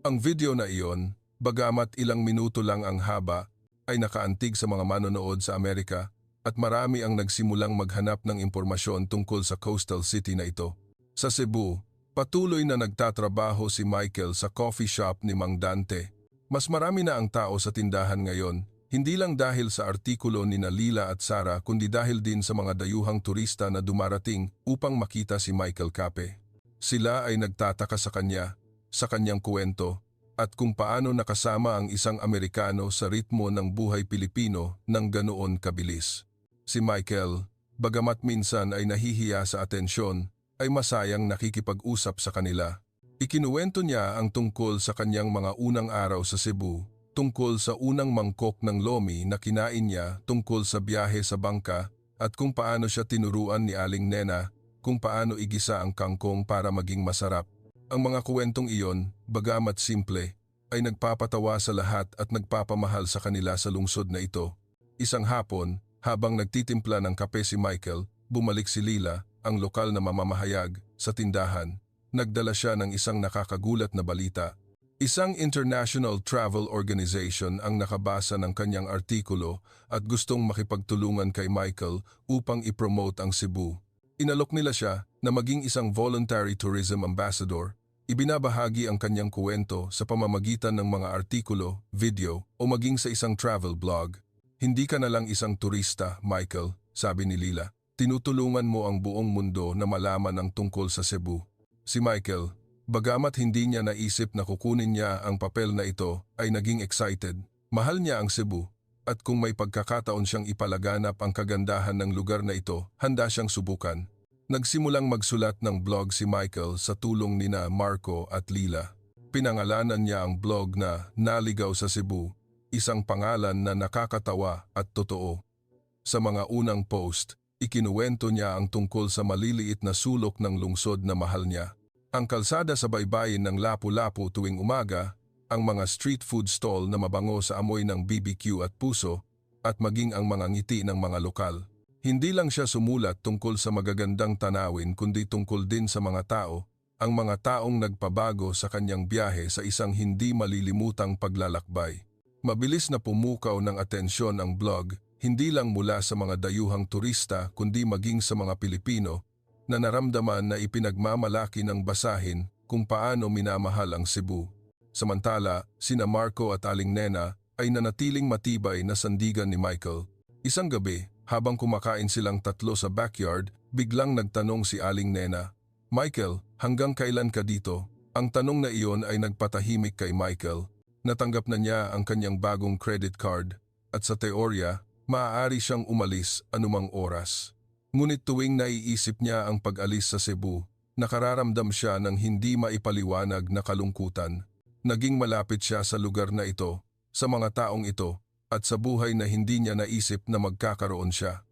Ang video na iyon, bagamat ilang minuto lang ang haba, ay nakaantig sa mga manonood sa Amerika at marami ang nagsimulang maghanap ng impormasyon tungkol sa coastal city na ito. Sa Cebu, patuloy na nagtatrabaho si Michael sa coffee shop ni Mang Dante. Mas marami na ang tao sa tindahan ngayon, hindi lang dahil sa artikulo ni Lila at Sarah kundi dahil din sa mga dayuhang turista na dumarating upang makita si Michael Cape. Sila ay nagtataka sa kanya, sa kanyang kwento, at kung paano nakasama ang isang Amerikano sa ritmo ng buhay Pilipino ng ganoon kabilis. Si Michael, bagamat minsan ay nahihiya sa atensyon, ay masayang nakikipag-usap sa kanila. Ikinuwento niya ang tungkol sa kanyang mga unang araw sa Cebu, tungkol sa unang mangkok ng lomi na kinain niya, tungkol sa biyahe sa bangka at kung paano siya tinuruan ni Aling Nena kung paano igisa ang kangkong para maging masarap. Ang mga kwentong iyon, bagamat simple, ay nagpapatawa sa lahat at nagpapamahal sa kanila sa lungsod na ito. Isang hapon, habang nagtitimpla ng kape si Michael, bumalik si Lila, ang lokal na mamamahayag, sa tindahan. Nagdala siya ng isang nakakagulat na balita. Isang international travel organization ang nakabasa ng kanyang artikulo at gustong makipagtulungan kay Michael upang ipromote ang Cebu. Inalok nila siya na maging isang voluntary tourism ambassador. Ibinabahagi ang kanyang kuwento sa pamamagitan ng mga artikulo, video o maging sa isang travel blog. Hindi ka na lang isang turista, Michael, sabi ni Lila. Tinutulungan mo ang buong mundo na malaman ang tungkol sa Cebu. Si Michael, bagamat hindi niya naisip na kukunin niya ang papel na ito, ay naging excited. Mahal niya ang Cebu, at kung may pagkakataon siyang ipalaganap ang kagandahan ng lugar na ito, handa siyang subukan. Nagsimulang magsulat ng blog si Michael sa tulong nina Marco at Lila. Pinangalanan niya ang blog na Naligaw sa Cebu, isang pangalan na nakakatawa at totoo. Sa mga unang post, ikinuwento niya ang tungkol sa maliliit na sulok ng lungsod na mahal niya. Ang kalsada sa baybayin ng Lapu-Lapu tuwing umaga, ang mga street food stall na mabango sa amoy ng BBQ at puso, at maging ang mga ngiti ng mga lokal. Hindi lang siya sumulat tungkol sa magagandang tanawin kundi tungkol din sa mga tao, ang mga taong nagpabago sa kanyang biyahe sa isang hindi malilimutang paglalakbay. Mabilis na pumukaw ng atensyon ang blog, hindi lang mula sa mga dayuhang turista kundi maging sa mga Pilipino na naramdaman na ipinagmamalaki ng basahin kung paano minamahal ang Cebu. Samantala, sina Marco at Aling Nena ay nanatiling matibay na sandigan ni Michael. Isang gabi, habang kumakain silang tatlo sa backyard, biglang nagtanong si Aling Nena, "Michael, hanggang kailan ka dito?" Ang tanong na iyon ay nagpatahimik kay Michael. Natanggap na niya ang kanyang bagong credit card at sa teorya, maaari siyang umalis anumang oras. Ngunit tuwing naiisip niya ang pag-alis sa Cebu, nakararamdam siya ng hindi maipaliwanag na kalungkutan. Naging malapit siya sa lugar na ito, sa mga taong ito, at sa buhay na hindi niya naisip na magkakaroon siya.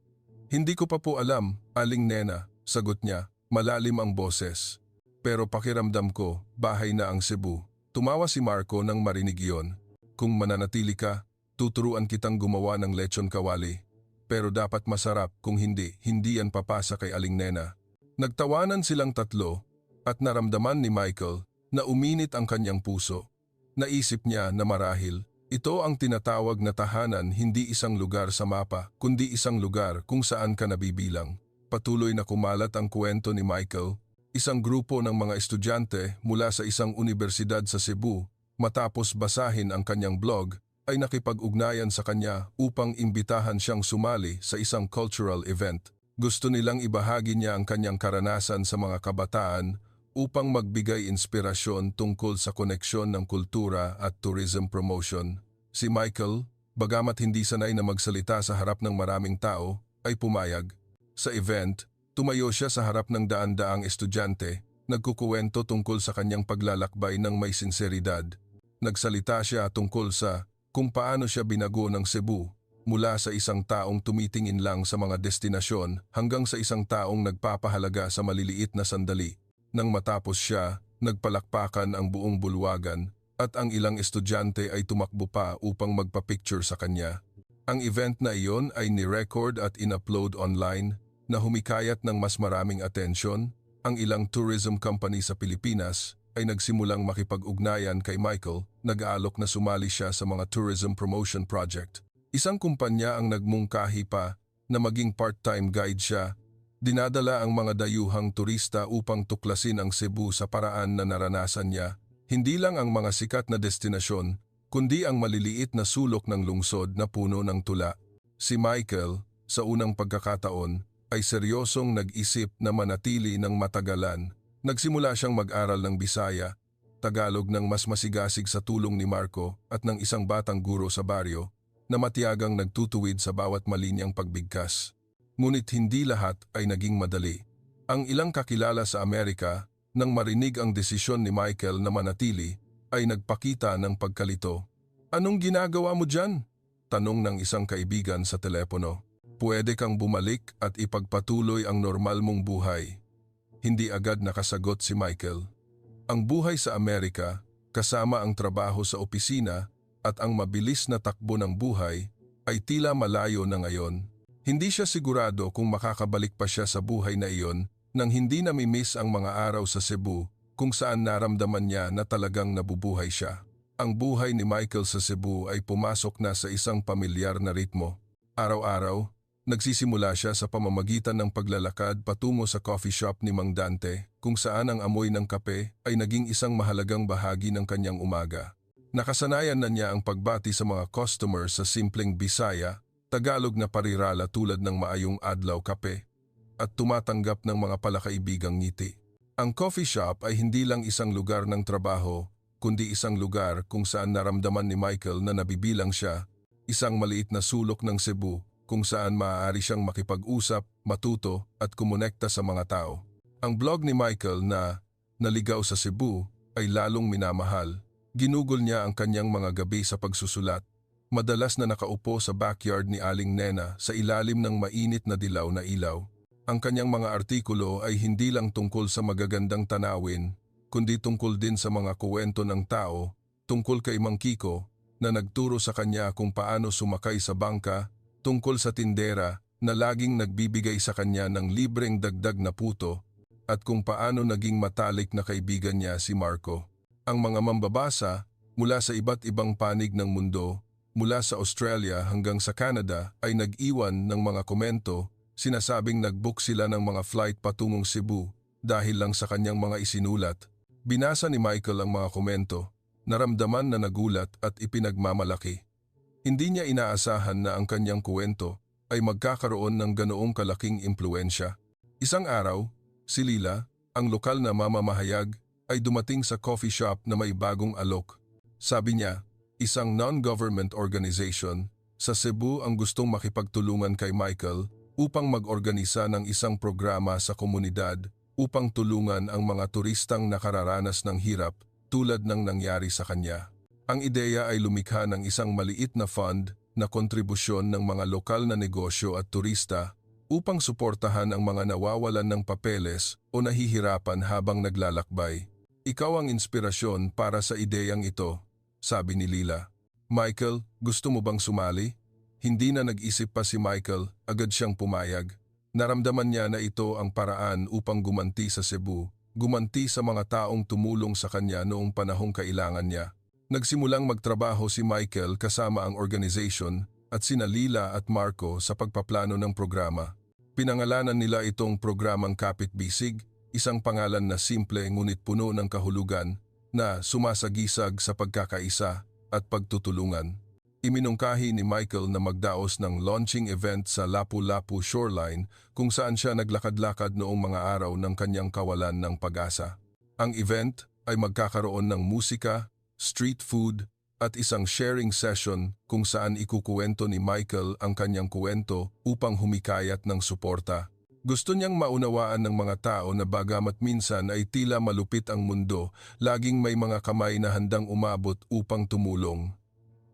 "Hindi ko pa po alam, Aling Nena," sagot niya, malalim ang boses. "Pero pakiramdam ko, bahay na ang Cebu." Tumawa si Marco nang marinig iyon. "Kung mananatili ka, tuturuan kitang gumawa ng lechon kawali. Pero dapat masarap, kung hindi, hindi yan papasa kay Aling Nena." Nagtawanan silang tatlo at naramdaman ni Michael na uminit ang kanyang puso. Naisip niya na marahil, ito ang tinatawag na tahanan, hindi isang lugar sa mapa, kundi isang lugar kung saan ka nabibilang. Patuloy na kumalat ang kwento ni Michael. Isang grupo ng mga estudyante mula sa isang unibersidad sa Cebu, matapos basahin ang kanyang blog, ay nakipag-ugnayan sa kanya upang imbitahan siyang sumali sa isang cultural event. Gusto nilang ibahagi niya ang kanyang karanasan sa mga kabataan upang magbigay inspirasyon tungkol sa koneksyon ng kultura at tourism promotion. Si Michael, bagamat hindi sanay na magsalita sa harap ng maraming tao, ay pumayag. Sa event, tumayo siya sa harap ng daan-daang estudyante, nagkukuwento tungkol sa kanyang paglalakbay ng may sinseridad. Nagsalita siya tungkol sa kung paano siya binago ng Cebu, mula sa isang taong tumitingin lang sa mga destinasyon hanggang sa isang taong nagpapahalaga sa maliliit na sandali. Nang matapos siya, nagpalakpakan ang buong bulwagan at ang ilang estudyante ay tumakbo pa upang magpa-picture sa kanya. Ang event na iyon ay ni-record at in-upload online na humikayat ng mas maraming atensyon. Ang ilang tourism company sa Pilipinas ay nagsimulang makipag-ugnayan kay Michael, nag-aalok na sumali siya sa mga tourism promotion project. Isang kumpanya ang nagmungkahi pa na maging part-time guide siya. Dinadala ang mga dayuhang turista upang tuklasin ang Cebu sa paraan na naranasan niya. Hindi lang ang mga sikat na destinasyon, kundi ang maliliit na sulok ng lungsod na puno ng tula. Si Michael, sa unang pagkakataon, ay seryosong nag-isip na manatili ng matagalan. Nagsimula siyang mag-aral ng Bisaya, Tagalog ng mas masigasig sa tulong ni Marco at ng isang batang guro sa baryo na matiyagang nagtutuwid sa bawat malinyang pagbigkas. Ngunit hindi lahat ay naging madali. Ang ilang kakilala sa Amerika, nang marinig ang desisyon ni Michael na manatili, ay nagpakita ng pagkalito. "Anong ginagawa mo dyan?" tanong ng isang kaibigan sa telepono. "Pwede kang bumalik at ipagpatuloy ang normal mong buhay." Hindi agad nakasagot si Michael. Ang buhay sa Amerika, kasama ang trabaho sa opisina at ang mabilis na takbo ng buhay, ay tila malayo na ngayon. Hindi siya sigurado kung makakabalik pa siya sa buhay na iyon nang hindi namimiss ang mga araw sa Cebu kung saan naramdaman niya na talagang nabubuhay siya. Ang buhay ni Michael sa Cebu ay pumasok na sa isang pamilyar na ritmo. Araw-araw, nagsisimula siya sa pamamagitan ng paglalakad patungo sa coffee shop ni Mang Dante kung saan ang amoy ng kape ay naging isang mahalagang bahagi ng kanyang umaga. Nakasanayan na niya ang pagbati sa mga customers sa simpleng Bisaya, Tagalog na parirala tulad ng maayong adlaw kape at tumatanggap ng mga palakaibigang ngiti. Ang coffee shop ay hindi lang isang lugar ng trabaho, kundi isang lugar kung saan naramdaman ni Michael na nabibilang siya, isang maliit na sulok ng Cebu kung saan maaari siyang makipag-usap, matuto at kumonekta sa mga tao. Ang blog ni Michael na Naligaw sa Cebu ay lalong minamahal. Ginugol niya ang kanyang mga gabi sa pagsusulat. Madalas na nakaupo sa backyard ni Aling Nena sa ilalim ng mainit na dilaw na ilaw. Ang kanyang mga artikulo ay hindi lang tungkol sa magagandang tanawin, kundi tungkol din sa mga kuwento ng tao, tungkol kay Mang Kiko na nagturo sa kanya kung paano sumakay sa bangka, tungkol sa tindera na laging nagbibigay sa kanya ng libreng dagdag na puto, at kung paano naging matalik na kaibigan niya si Marco. Ang mga mambabasa mula sa iba't ibang panig ng mundo, mula sa Australia hanggang sa Canada ay nag-iwan ng mga komento, sinasabing nag-book sila ng mga flight patungong Cebu dahil lang sa kanyang mga isinulat. Binasa ni Michael ang mga komento, naramdaman na nagulat at ipinagmamalaki. Hindi niya inaasahan na ang kanyang kwento ay magkakaroon ng ganoong kalaking impluensya. Isang araw, si Lila, ang lokal na mamamahayag, ay dumating sa coffee shop na may bagong alok. Sabi niya, isang non-government organization sa Cebu ang gustong makipagtulungan kay Michael upang mag-organisa ng isang programa sa komunidad upang tulungan ang mga turistang nakararanas ng hirap tulad ng nangyari sa kanya. Ang ideya ay lumikha ng isang maliit na fund na kontribusyon ng mga lokal na negosyo at turista upang suportahan ang mga nawawalan ng papeles o nahihirapan habang naglalakbay. Ikaw ang inspirasyon para sa ideyang ito, sabi ni Lila. Michael, gusto mo bang sumali? Hindi na nag-isip pa si Michael, agad siyang pumayag. Naramdaman niya na ito ang paraan upang gumanti sa Cebu, gumanti sa mga taong tumulong sa kanya noong panahong kailangan niya. Nagsimulang magtrabaho si Michael kasama ang organization at sina Lila at Marco sa pagpaplano ng programa. Pinangalanan nila itong programang Kapit Bisig, isang pangalan na simple ngunit puno ng kahulugan na sumasagisag sa pagkakaisa at pagtutulungan. Iminungkahi ni Michael na magdaos ng launching event sa Lapu-Lapu Shoreline kung saan siya naglakad-lakad noong mga araw ng kanyang kawalan ng pag-asa. Ang event ay magkakaroon ng musika, street food at isang sharing session kung saan ikukuwento ni Michael ang kanyang kuwento upang humikayat ng suporta. Gusto niyang maunawaan ng mga tao na bagamat minsan ay tila malupit ang mundo, laging may mga kamay na handang umabot upang tumulong.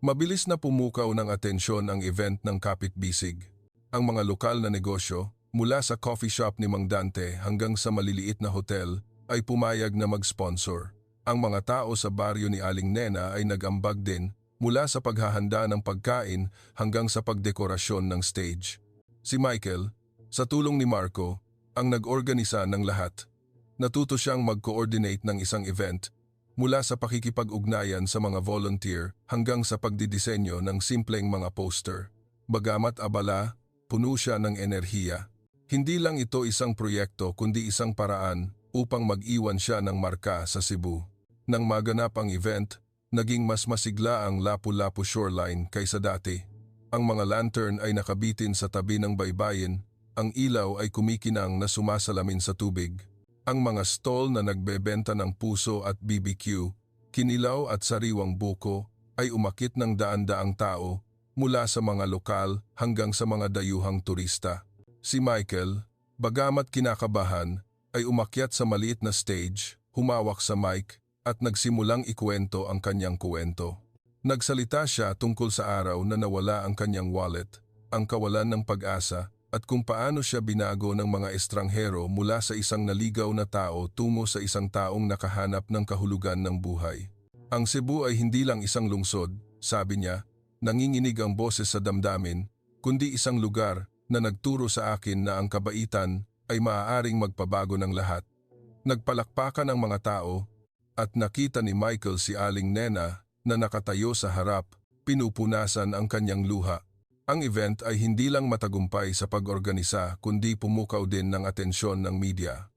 Mabilis na pumukaw ng atensyon ang event ng Kapit Bisig. Ang mga lokal na negosyo, mula sa coffee shop ni Mang Dante hanggang sa maliliit na hotel, ay pumayag na mag-sponsor. Ang mga tao sa baryo ni Aling Nena ay nag-ambag din mula sa paghahanda ng pagkain hanggang sa pagdekorasyon ng stage. Si Michael, sa tulong ni Marco, ang nag-organisa ng lahat. Natuto siyang mag-coordinate ng isang event mula sa pakikipag-ugnayan sa mga volunteer hanggang sa pagdidisenyo ng simpleng mga poster. Bagamat abala, puno siya ng enerhiya. Hindi lang ito isang proyekto kundi isang paraan upang mag-iwan siya ng marka sa Cebu. Nang maganap ang event, naging mas masigla ang Lapu-Lapu Shoreline kaysa dati. Ang mga lantern ay nakabitin sa tabi ng baybayin, ang ilaw ay kumikinang na sumasalamin sa tubig. Ang mga stall na nagbebenta ng puso at BBQ, kinilaw at sariwang buko ay umakit ng daan-daang tao mula sa mga lokal hanggang sa mga dayuhang turista. Si Michael, bagamat kinakabahan, ay umakyat sa maliit na stage, humawak sa mic at nagsimulang ikwento ang kanyang kuwento. Nagsalita siya tungkol sa araw na nawala ang kanyang wallet, ang kawalan ng pag-asa, at kung paano siya binago ng mga estranghero mula sa isang naligaw na tao tungo sa isang taong nakahanap ng kahulugan ng buhay. Ang Cebu ay hindi lang isang lungsod, sabi niya, nanginginig ang boses sa damdamin, kundi isang lugar na nagturo sa akin na ang kabaitan ay maaaring magpabago ng lahat. Nagpalakpakan ang mga tao at nakita ni Michael si Aling Nena na nakatayo sa harap, pinupunasan ang kanyang luha. Ang event ay hindi lang matagumpay sa pag-organisa kundi pumukaw din ng atensyon ng media.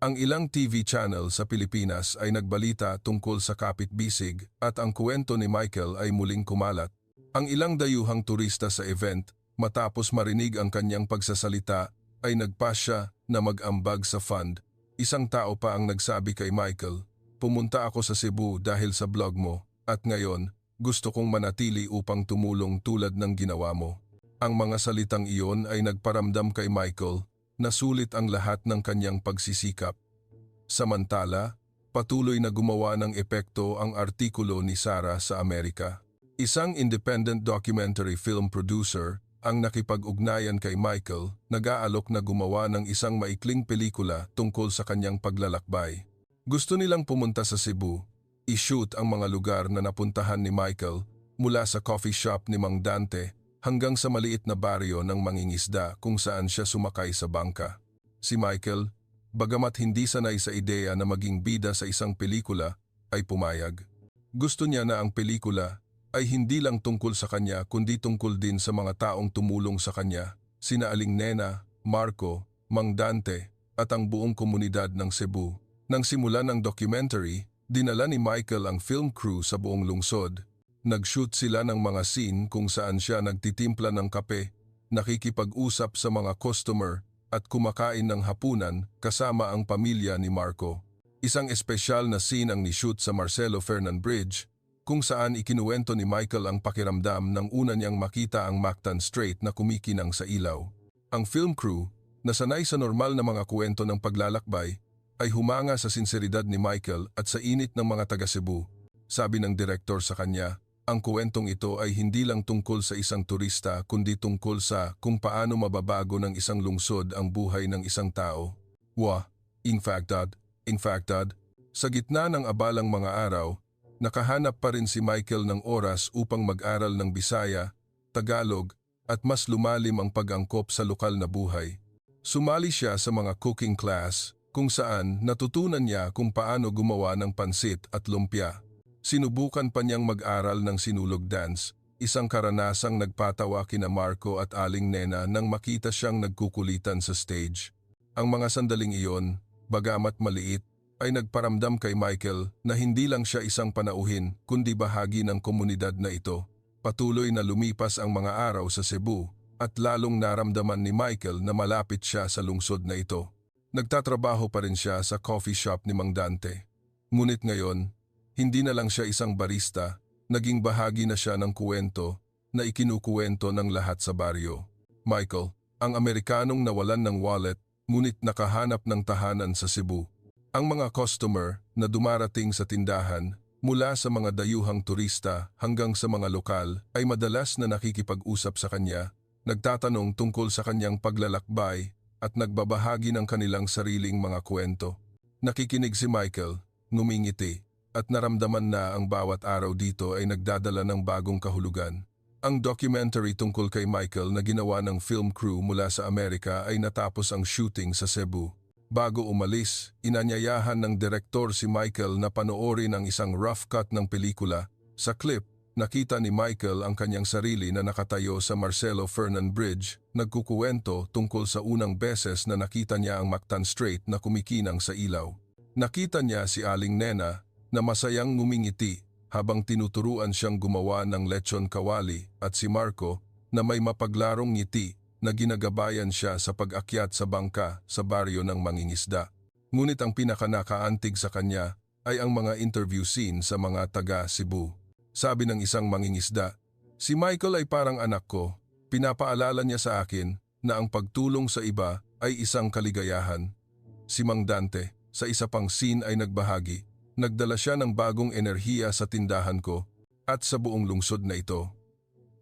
Ang ilang TV channel sa Pilipinas ay nagbalita tungkol sa Kapit Bisig at ang kuwento ni Michael ay muling kumalat. Ang ilang dayuhang turista sa event, matapos marinig ang kanyang pagsasalita, ay nagpasya na mag-ambag sa fund. Isang tao pa ang nagsabi kay Michael, "Pumunta ako sa Cebu dahil sa blog mo at ngayon, gusto kong manatili upang tumulong tulad ng ginawa mo." Ang mga salitang iyon ay nagparamdam kay Michael na sulit ang lahat ng kanyang pagsisikap. Samantala, patuloy na gumawa ng epekto ang artikulo ni Sarah sa Amerika. Isang independent documentary film producer ang nakipag-ugnayan kay Michael, nag-aalok na gumawa ng isang maikling pelikula tungkol sa kanyang paglalakbay. Gusto nilang pumunta sa Cebu, i-shoot ang mga lugar na napuntahan ni Michael mula sa coffee shop ni Mang Dante hanggang sa maliit na baryo ng mangingisda kung saan siya sumakay sa bangka. Si Michael, bagamat hindi sanay sa ideya na maging bida sa isang pelikula, ay pumayag. Gusto niya na ang pelikula ay hindi lang tungkol sa kanya kundi tungkol din sa mga taong tumulong sa kanya, sina Aling Nena, Marco, Mang Dante at ang buong komunidad ng Cebu Nang simulan ang documentary, dinala ni Michael ang film crew sa buong lungsod. Nag-shoot sila ng mga scene kung saan siya nagtitimpla ng kape, nakikipag-usap sa mga customer at kumakain ng hapunan kasama ang pamilya ni Marco. Isang espesyal na scene ang ni-shoot sa Marcelo Fernan Bridge kung saan ikinuwento ni Michael ang pakiramdam nang una niyang makita ang Mactan Strait na kumikinang sa ilaw. Ang film crew, na sanay sa normal na mga kwento ng paglalakbay, ay humanga sa sinseridad ni Michael at sa init ng mga taga Cebu. Sabi ng direktor sa kanya, ang kwentong ito ay hindi lang tungkol sa isang turista kundi tungkol sa kung paano mababago ng isang lungsod ang buhay ng isang tao. In fact, sa gitna ng abalang mga araw, nakahanap pa rin si Michael ng oras upang mag-aral ng Bisaya, Tagalog at mas lumalim ang pag-angkop sa lokal na buhay. Sumali siya sa mga cooking class kung saan natutunan niya kung paano gumawa ng pansit at lumpia. Sinubukan pa niyang mag-aral ng sinulog dance, isang karanasang nagpatawa kina Marco at Aling Nena nang makita siyang nagkukulitan sa stage. Ang mga sandaling iyon, bagamat maliit, ay nagparamdam kay Michael na hindi lang siya isang panauhin kundi bahagi ng komunidad na ito. Patuloy na lumipas ang mga araw sa Cebu at lalong naramdaman ni Michael na malapit siya sa lungsod na ito. Nagtatrabaho pa rin siya sa coffee shop ni Mang Dante. Ngunit ngayon, hindi na lang siya isang barista, naging bahagi na siya ng kuwento na ikinukuwento ng lahat sa baryo. Michael, ang Amerikanong nawalan ng wallet ngunit nakahanap ng tahanan sa Cebu. Ang mga customer na dumarating sa tindahan mula sa mga dayuhang turista hanggang sa mga lokal ay madalas na nakikipag-usap sa kanya, nagtatanong tungkol sa kanyang paglalakbay at nagbabahagi ng kanilang sariling mga kwento. Nakikinig si Michael, ngumingiti, at naramdaman na ang bawat araw dito ay nagdadala ng bagong kahulugan. Ang documentary tungkol kay Michael na ginawa ng film crew mula sa Amerika ay natapos ang shooting sa Cebu. Bago umalis, inanyayahan ng direktor si Michael na panoorin ang isang rough cut ng pelikula. Sa clip, nakita ni Michael ang kanyang sarili na nakatayo sa Marcelo Fernan Bridge, nagkukuwento tungkol sa unang beses na nakita niya ang Mactan Strait na kumikinang sa ilaw. Nakita niya si Aling Nena na masayang ngumingiti habang tinuturuan siyang gumawa ng lechon kawali at si Marco na may mapaglarong ngiti na ginagabayan siya sa pag-akyat sa bangka sa baryo ng mangingisda. Ngunit ang pinakanakaantig sa kanya ay ang mga interview scene sa mga taga Cebu. Sabi ng isang mangingisda, "Si Michael ay parang anak ko. Pinapaalala niya sa akin na ang pagtulong sa iba ay isang kaligayahan." Si Mang Dante, sa isa pang scene ay nagbahagi, "Nagdala siya ng bagong enerhiya sa tindahan ko at sa buong lungsod na ito."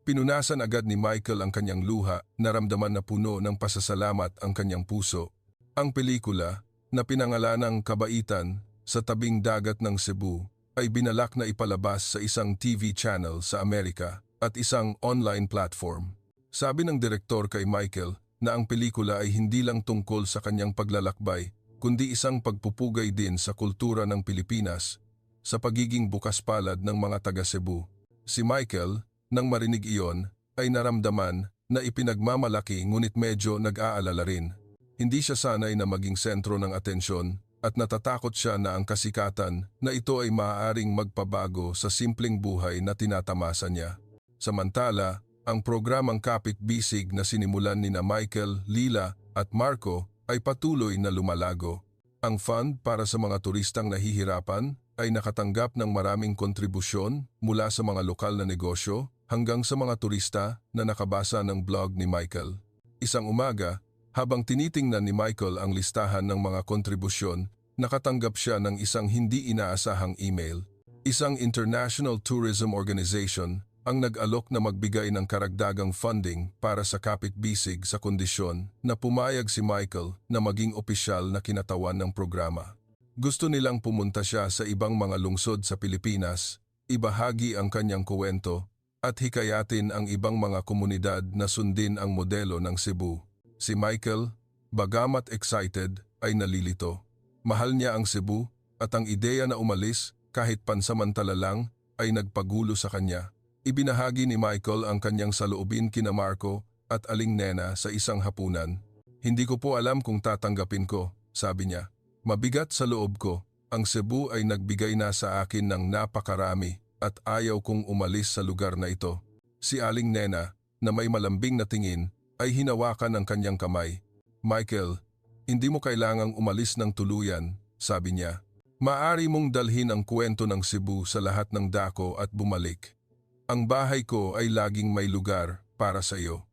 Pinunasan agad ni Michael ang kanyang luha, naramdaman na puno ng pasasalamat ang kanyang puso. Ang pelikula, na pinangalanang Kabaitan sa tabing dagat ng Cebu, ay binalak na ipalabas sa isang TV channel sa Amerika at isang online platform. Sabi ng direktor kay Michael na ang pelikula ay hindi lang tungkol sa kanyang paglalakbay, kundi isang pagpupugay din sa kultura ng Pilipinas, sa pagiging bukas palad ng mga taga Cebu. Si Michael, nang marinig iyon, ay naramdaman na ipinagmamalaki ngunit medyo nag-aalala rin. Hindi siya sanay na maging sentro ng atensyon at natatakot siya na ang kasikatan na ito ay maaaring magpabago sa simpleng buhay na tinatamasa niya. Samantala, ang programang Kapit Bisig na sinimulan nina Michael, Lila at Marco ay patuloy na lumalago. Ang fund para sa mga turistang nahihirapan ay nakatanggap ng maraming kontribusyon mula sa mga lokal na negosyo hanggang sa mga turista na nakabasa ng blog ni Michael. Isang umaga, habang tinitingnan ni Michael ang listahan ng mga kontribusyon, nakatanggap siya ng isang hindi inaasahang email. Isang international tourism organization ang nag-alok na magbigay ng karagdagang funding para sa Kapit Bisig sa kondisyon na pumayag si Michael na maging opisyal na kinatawan ng programa. Gusto nilang pumunta siya sa ibang mga lungsod sa Pilipinas, ibahagi ang kanyang kuwento at hikayatin ang ibang mga komunidad na sundin ang modelo ng Cebu. Si Michael, bagamat excited, ay nalilito. Mahal niya ang Cebu at ang ideya na umalis kahit pansamantala lang ay nagpagulo sa kanya. Ibinahagi ni Michael ang kanyang saloobin kina Marco at Aling Nena sa isang hapunan. "Hindi ko po alam kung tatanggapin ko," sabi niya. Mabigat sa loob ko, ang Cebu ay nagbigay na sa akin ng napakarami at ayaw kong umalis sa lugar na ito. Si Aling Nena, na may malambing na tingin, ay hinawakan ang kanyang kamay. Michael, hindi mo kailangang umalis ng tuluyan, sabi niya. Maaari mong dalhin ang kwento ng Cebu sa lahat ng dako at bumalik. Ang bahay ko ay laging may lugar para sa iyo.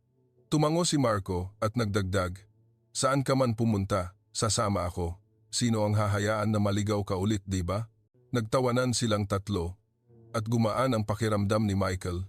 Tumango si Marco at nagdagdag, saan ka man pumunta, sasama ako. Sino ang hahayaan na maligaw ka ulit, di ba? Nagtawanan silang tatlo at gumaan ang pakiramdam ni Michael.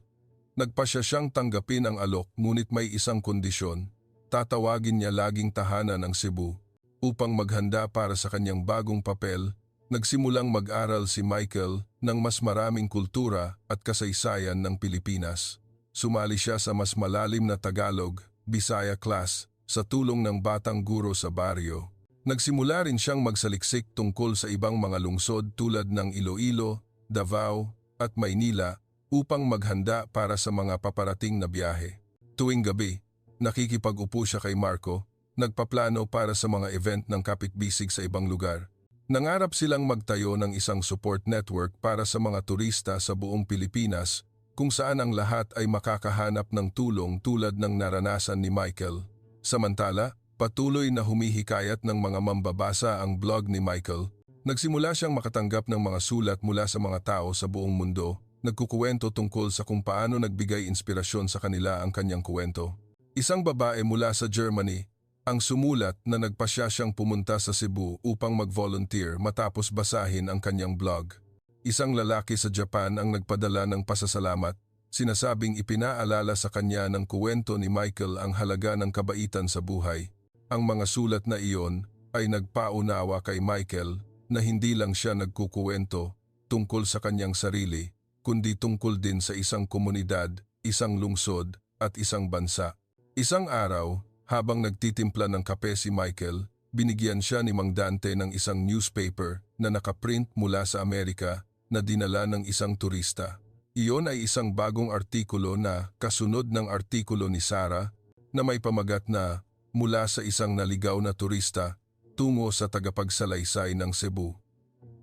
Nagpasya siyang tanggapin ang alok ngunit may isang kondisyon. Tatawagin niya laging tahanan ng Cebu upang maghanda para sa kanyang bagong papel. Nagsimulang mag-aral si Michael ng mas maraming kultura at kasaysayan ng Pilipinas. Sumali siya sa mas malalim na Tagalog, Bisaya class sa tulong ng batang guro sa baryo. Nagsimula rin siyang magsaliksik tungkol sa ibang mga lungsod tulad ng Iloilo, Davao at Maynila upang maghanda para sa mga paparating na biyahe. Tuwing gabi, nakikipag-upo siya kay Marco, nagpaplano para sa mga event ng kapitbisig sa ibang lugar. Nangarap silang magtayo ng isang support network para sa mga turista sa buong Pilipinas kung saan ang lahat ay makakahanap ng tulong tulad ng naranasan ni Michael. Samantala, patuloy na humihikayat ng mga mambabasa ang blog ni Michael. Nagsimula siyang makatanggap ng mga sulat mula sa mga tao sa buong mundo, nagkukuwento tungkol sa kung paano nagbigay inspirasyon sa kanila ang kanyang kuwento. Isang babae mula sa Germany ang sumulat na nagpasya siyang pumunta sa Cebu upang mag-volunteer matapos basahin ang kanyang blog. Isang lalaki sa Japan ang nagpadala ng pasasalamat, sinasabing ipinaalala sa kanya ng kuwento ni Michael ang halaga ng kabaitan sa buhay. Ang mga sulat na iyon ay nagpaunawa kay Michael na hindi lang siya nagkukuwento tungkol sa kanyang sarili, kundi tungkol din sa isang komunidad, isang lungsod at isang bansa. Isang araw, habang nagtitimpla ng kape si Michael, binigyan siya ni Mang Dante ng isang newspaper na nakaprint mula sa Amerika na dinala ng isang turista. Iyon ay isang bagong artikulo na kasunod ng artikulo ni Sarah na may pamagat na mula sa isang naligaw na turista tungo sa tagapagsalaysay ng Cebu.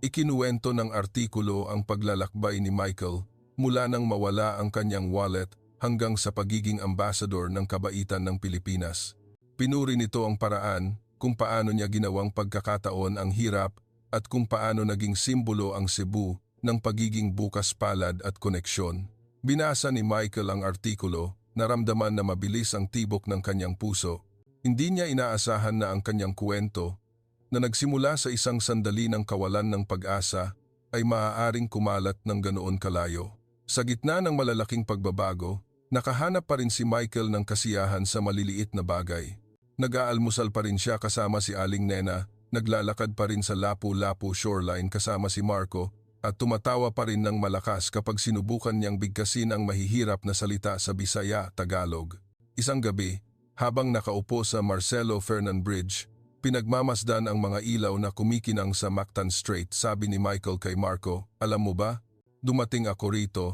Ikinuwento ng artikulo ang paglalakbay ni Michael mula nang mawala ang kanyang wallet hanggang sa pagiging ambassador ng kabaitan ng Pilipinas. Pinuri nito ang paraan kung paano niya ginawang pagkakataon ang hirap at kung paano naging simbolo ang Cebu ng pagiging bukas palad at koneksyon. Binasa ni Michael ang artikulo, naramdaman na mabilis ang tibok ng kanyang puso. Hindi niya inaasahan na ang kanyang kwento, na nagsimula sa isang sandali ng kawalan ng pag-asa, ay maaaring kumalat ng ganoon kalayo. Sa gitna ng malalaking pagbabago, nakahanap pa rin si Michael ng kasiyahan sa maliliit na bagay. Nag-aalmusal pa rin siya kasama si Aling Nena, naglalakad pa rin sa Lapu-Lapu shoreline kasama si Marco, at tumatawa pa rin ng malakas kapag sinubukan niyang bigkasin ang mahihirap na salita sa Bisaya, Tagalog. Isang gabi, habang nakaupo sa Marcelo Fernan Bridge, pinagmamasdan ang mga ilaw na kumikinang sa Mactan Strait, sabi ni Michael kay Marco, alam mo ba? Dumating ako rito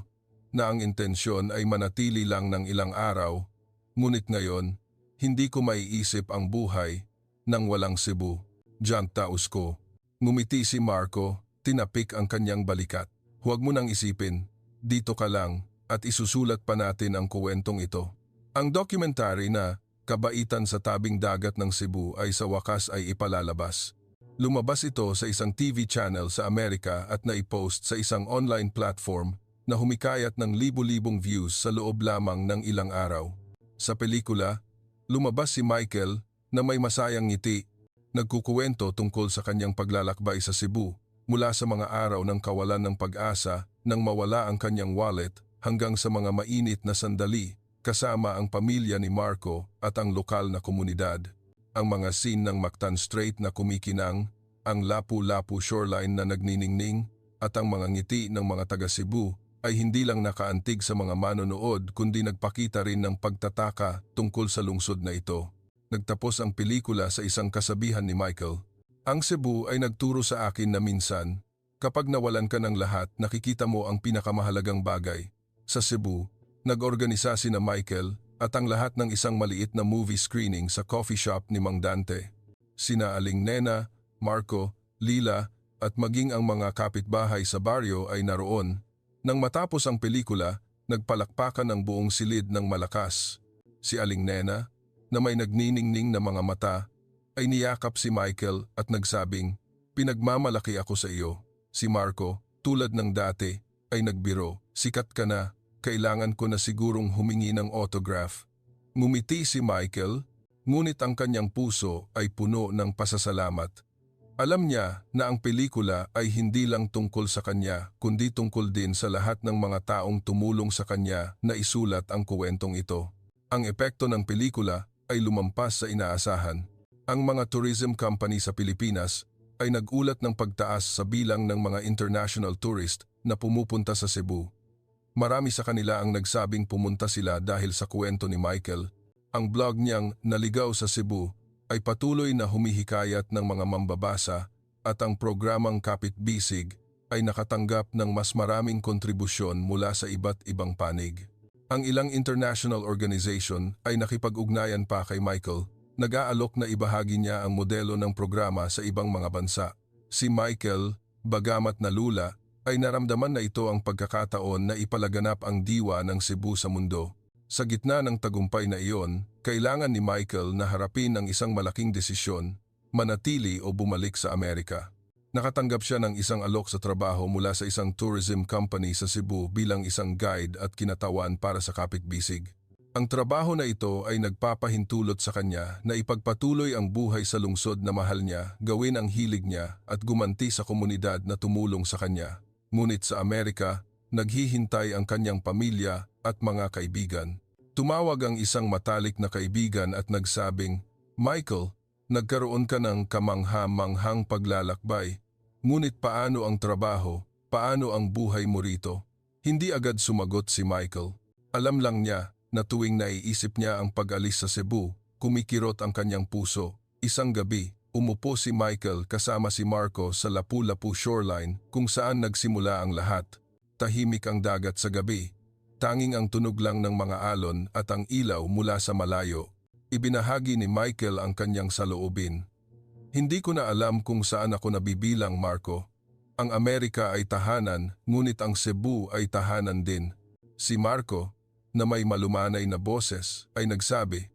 na ang intensyon ay manatili lang ng ilang araw, ngunit ngayon, hindi ko maiisip ang buhay nang walang Cebu. Diyan taos ko. Ngumiti si Marco, tinapik ang kanyang balikat. Huwag mo nang isipin, dito ka lang at isusulat pa natin ang kuwentong ito. Ang documentary na Kabaitan sa Tabing Dagat ng Cebu ay sa wakas ay ipalalabas. Lumabas ito sa isang TV channel sa Amerika at naipost sa isang online platform na humikayat ng libu-libong views sa loob lamang ng ilang araw. Sa pelikula, lumabas si Michael na may masayang ngiti, nagkukuwento tungkol sa kanyang paglalakbay sa Cebu mula sa mga araw ng kawalan ng pag-asa nang mawala ang kanyang wallet hanggang sa mga mainit na sandali kasama ang pamilya ni Marco at ang lokal na komunidad. Ang mga scene ng Mactan Strait na kumikinang, ang Lapu-Lapu shoreline na nagniningning, at ang mga ngiti ng mga taga Cebu ay hindi lang nakaantig sa mga manonood kundi nagpakita rin ng pagtataka tungkol sa lungsod na ito. Nagtapos ang pelikula sa isang kasabihan ni Michael. Ang Cebu ay nagturo sa akin na minsan, kapag nawalan ka ng lahat, nakikita mo ang pinakamahalagang bagay. Sa Cebu, nag-organisa sina Michael at ang lahat ng isang maliit na movie screening sa coffee shop ni Mang Dante. Sina Aling Nena, Marco, Lila at maging ang mga kapitbahay sa baryo ay naroon. Nang matapos ang pelikula, nagpalakpakan ang buong silid ng malakas. Si Aling Nena, na may nagniningning na mga mata, ay niyakap si Michael at nagsabing, "Pinagmamalaki ako sa iyo." Si Marco, tulad ng dati, ay nagbiro, "Sikat ka na, kailangan ko na sigurong humingi ng autograph." Ngumiti si Michael, ngunit ang kanyang puso ay puno ng pasasalamat. Alam niya na ang pelikula ay hindi lang tungkol sa kanya kundi tungkol din sa lahat ng mga taong tumulong sa kanya na isulat ang kuwentong ito. Ang epekto ng pelikula ay lumampas sa inaasahan. Ang mga tourism company sa Pilipinas ay nagulat ng pagtaas sa bilang ng mga international tourist na pumupunta sa Cebu. Marami sa kanila ang nagsabing pumunta sila dahil sa kuwento ni Michael. Ang blog niyang Naligaw sa Cebu ay patuloy na humihikayat ng mga mambabasa at ang programang Kapit Bisig ay nakatanggap ng mas maraming kontribusyon mula sa iba't ibang panig. Ang ilang international organization ay nakipag-ugnayan pa kay Michael, nag-aalok na ibahagi niya ang modelo ng programa sa ibang mga bansa. Si Michael, bagamat nalula, ay naramdaman na ito ang pagkakataon na ipalaganap ang diwa ng Cebu sa mundo. Sa gitna ng tagumpay na iyon, kailangan ni Michael na harapin ang isang malaking desisyon, manatili o bumalik sa Amerika. Nakatanggap siya ng isang alok sa trabaho mula sa isang tourism company sa Cebu bilang isang guide at kinatawan para sa Kapit Bisig. Ang trabaho na ito ay nagpapahintulot sa kanya na ipagpatuloy ang buhay sa lungsod na mahal niya, gawin ang hilig niya at gumanti sa komunidad na tumulong sa kanya. Ngunit sa Amerika, naghihintay ang kanyang pamilya at mga kaibigan. Tumawag ang isang matalik na kaibigan at nagsabing, "Michael, nagkaroon ka ng kamangha-manghang paglalakbay. Ngunit paano ang trabaho? Paano ang buhay mo rito?" Hindi agad sumagot si Michael. Alam lang niya na tuwing naiisip niya ang pag-alis sa Cebu, kumikirot ang kanyang puso. Isang gabi, umupo si Michael kasama si Marco sa Lapu-Lapu shoreline kung saan nagsimula ang lahat. Tahimik ang dagat sa gabi. Tanging ang tunog lang ng mga alon at ang ilaw mula sa malayo. Ibinahagi ni Michael ang kanyang saloobin. "Hindi ko na alam kung saan ako nabibilang, Marco. Ang Amerika ay tahanan, ngunit ang Cebu ay tahanan din." Si Marco, na may malumanay na boses, ay nagsabi,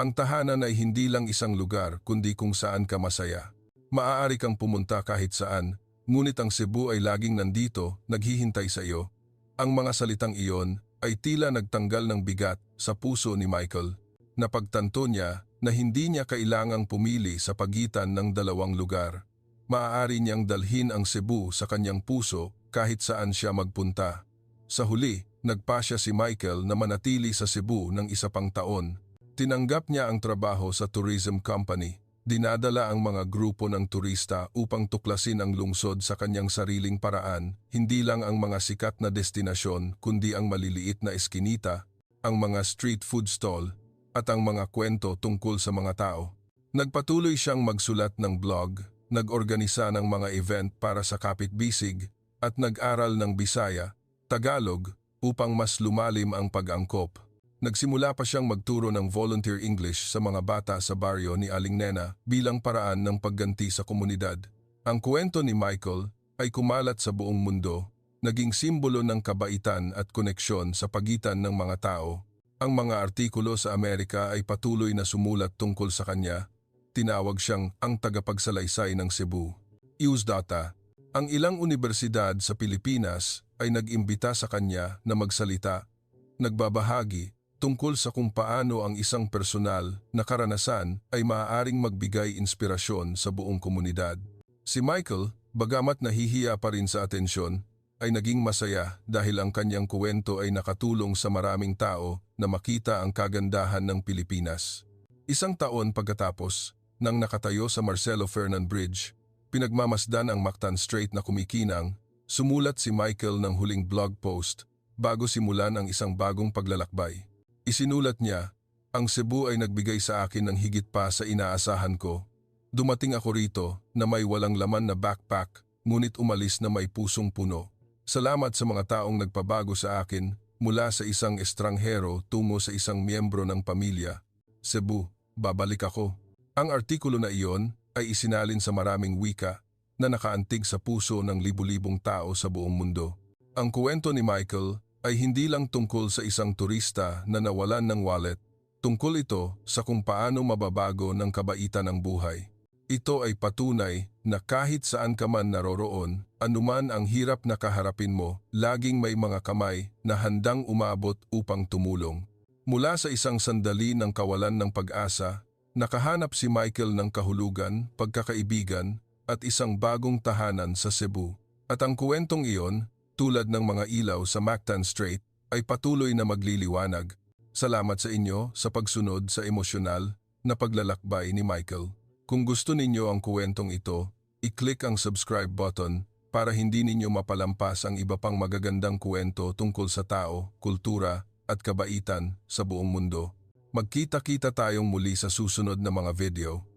"Ang tahanan ay hindi lang isang lugar kundi kung saan ka masaya. Maaari kang pumunta kahit saan, ngunit ang Cebu ay laging nandito, naghihintay sa iyo." Ang mga salitang iyon ay tila nagtanggal ng bigat sa puso ni Michael. Napagtanto niya na hindi niya kailangang pumili sa pagitan ng dalawang lugar. Maaari niyang dalhin ang Cebu sa kanyang puso kahit saan siya magpunta. Sa huli, nagpasya si Michael na manatili sa Cebu ng isa pang taon. Tinanggap niya ang trabaho sa tourism company. Dinadala ang mga grupo ng turista upang tuklasin ang lungsod sa kanyang sariling paraan, hindi lang ang mga sikat na destinasyon kundi ang maliliit na eskinita, ang mga street food stall, at ang mga kwento tungkol sa mga tao. Nagpatuloy siyang magsulat ng blog, nag-organisa ng mga event para sa Kapit Bisig, at nag-aral ng Bisaya, Tagalog, upang mas lumalim ang pag-angkop. Nagsimula pa siyang magturo ng volunteer English sa mga bata sa baryo ni Aling Nena bilang paraan ng pagganti sa komunidad. Ang kwento ni Michael ay kumalat sa buong mundo, naging simbolo ng kabaitan at koneksyon sa pagitan ng mga tao. Ang mga artikulo sa Amerika ay patuloy na sumulat tungkol sa kanya. Tinawag siyang ang tagapagsalaysay ng Cebu. Iusdata, ang ilang universidad sa Pilipinas ay nag-imbita sa kanya na magsalita, nagbabahagi, tungkol sa kung paano ang isang personal na karanasan ay maaaring magbigay inspirasyon sa buong komunidad. Si Michael, bagamat nahihiya pa rin sa atensyon, ay naging masaya dahil ang kanyang kuwento ay nakatulong sa maraming tao na makita ang kagandahan ng Pilipinas. Isang taon pagkatapos, nang nakatayo sa Marcelo Fernan Bridge, pinagmamasdan ang Mactan Strait na kumikinang, sumulat si Michael ng huling blog post bago simulan ang isang bagong paglalakbay. Isinulat niya, "Ang Cebu ay nagbigay sa akin ng higit pa sa inaasahan ko. Dumating ako rito na may walang laman na backpack, ngunit umalis na may pusong puno. Salamat sa mga taong nagpabago sa akin mula sa isang estranghero tungo sa isang miyembro ng pamilya. Cebu, babalik ako." Ang artikulo na iyon ay isinalin sa maraming wika na nakaantig sa puso ng libu-libong tao sa buong mundo. Ang kwento ni Michael ay hindi lang tungkol sa isang turista na nawalan ng wallet. Tungkol ito sa kung paano mababago ng kabaitan ng buhay. Ito ay patunay na kahit saan ka man naroroon, anuman ang hirap na kaharapin mo, laging may mga kamay na handang umabot upang tumulong. Mula sa isang sandali ng kawalan ng pag-asa, nakahanap si Michael ng kahulugan, pagkakaibigan at isang bagong tahanan sa Cebu. At ang kwentong iyon, tulad ng mga ilaw sa Mactan Strait, ay patuloy na magliliwanag. Salamat sa inyo sa pagsunod sa emosyonal na paglalakbay ni Michael. Kung gusto ninyo ang kwentong ito, i-click ang subscribe button para hindi ninyo mapalampas ang iba pang magagandang kwento tungkol sa tao, kultura at kabaitan sa buong mundo. Magkita-kita tayong muli sa susunod na mga video.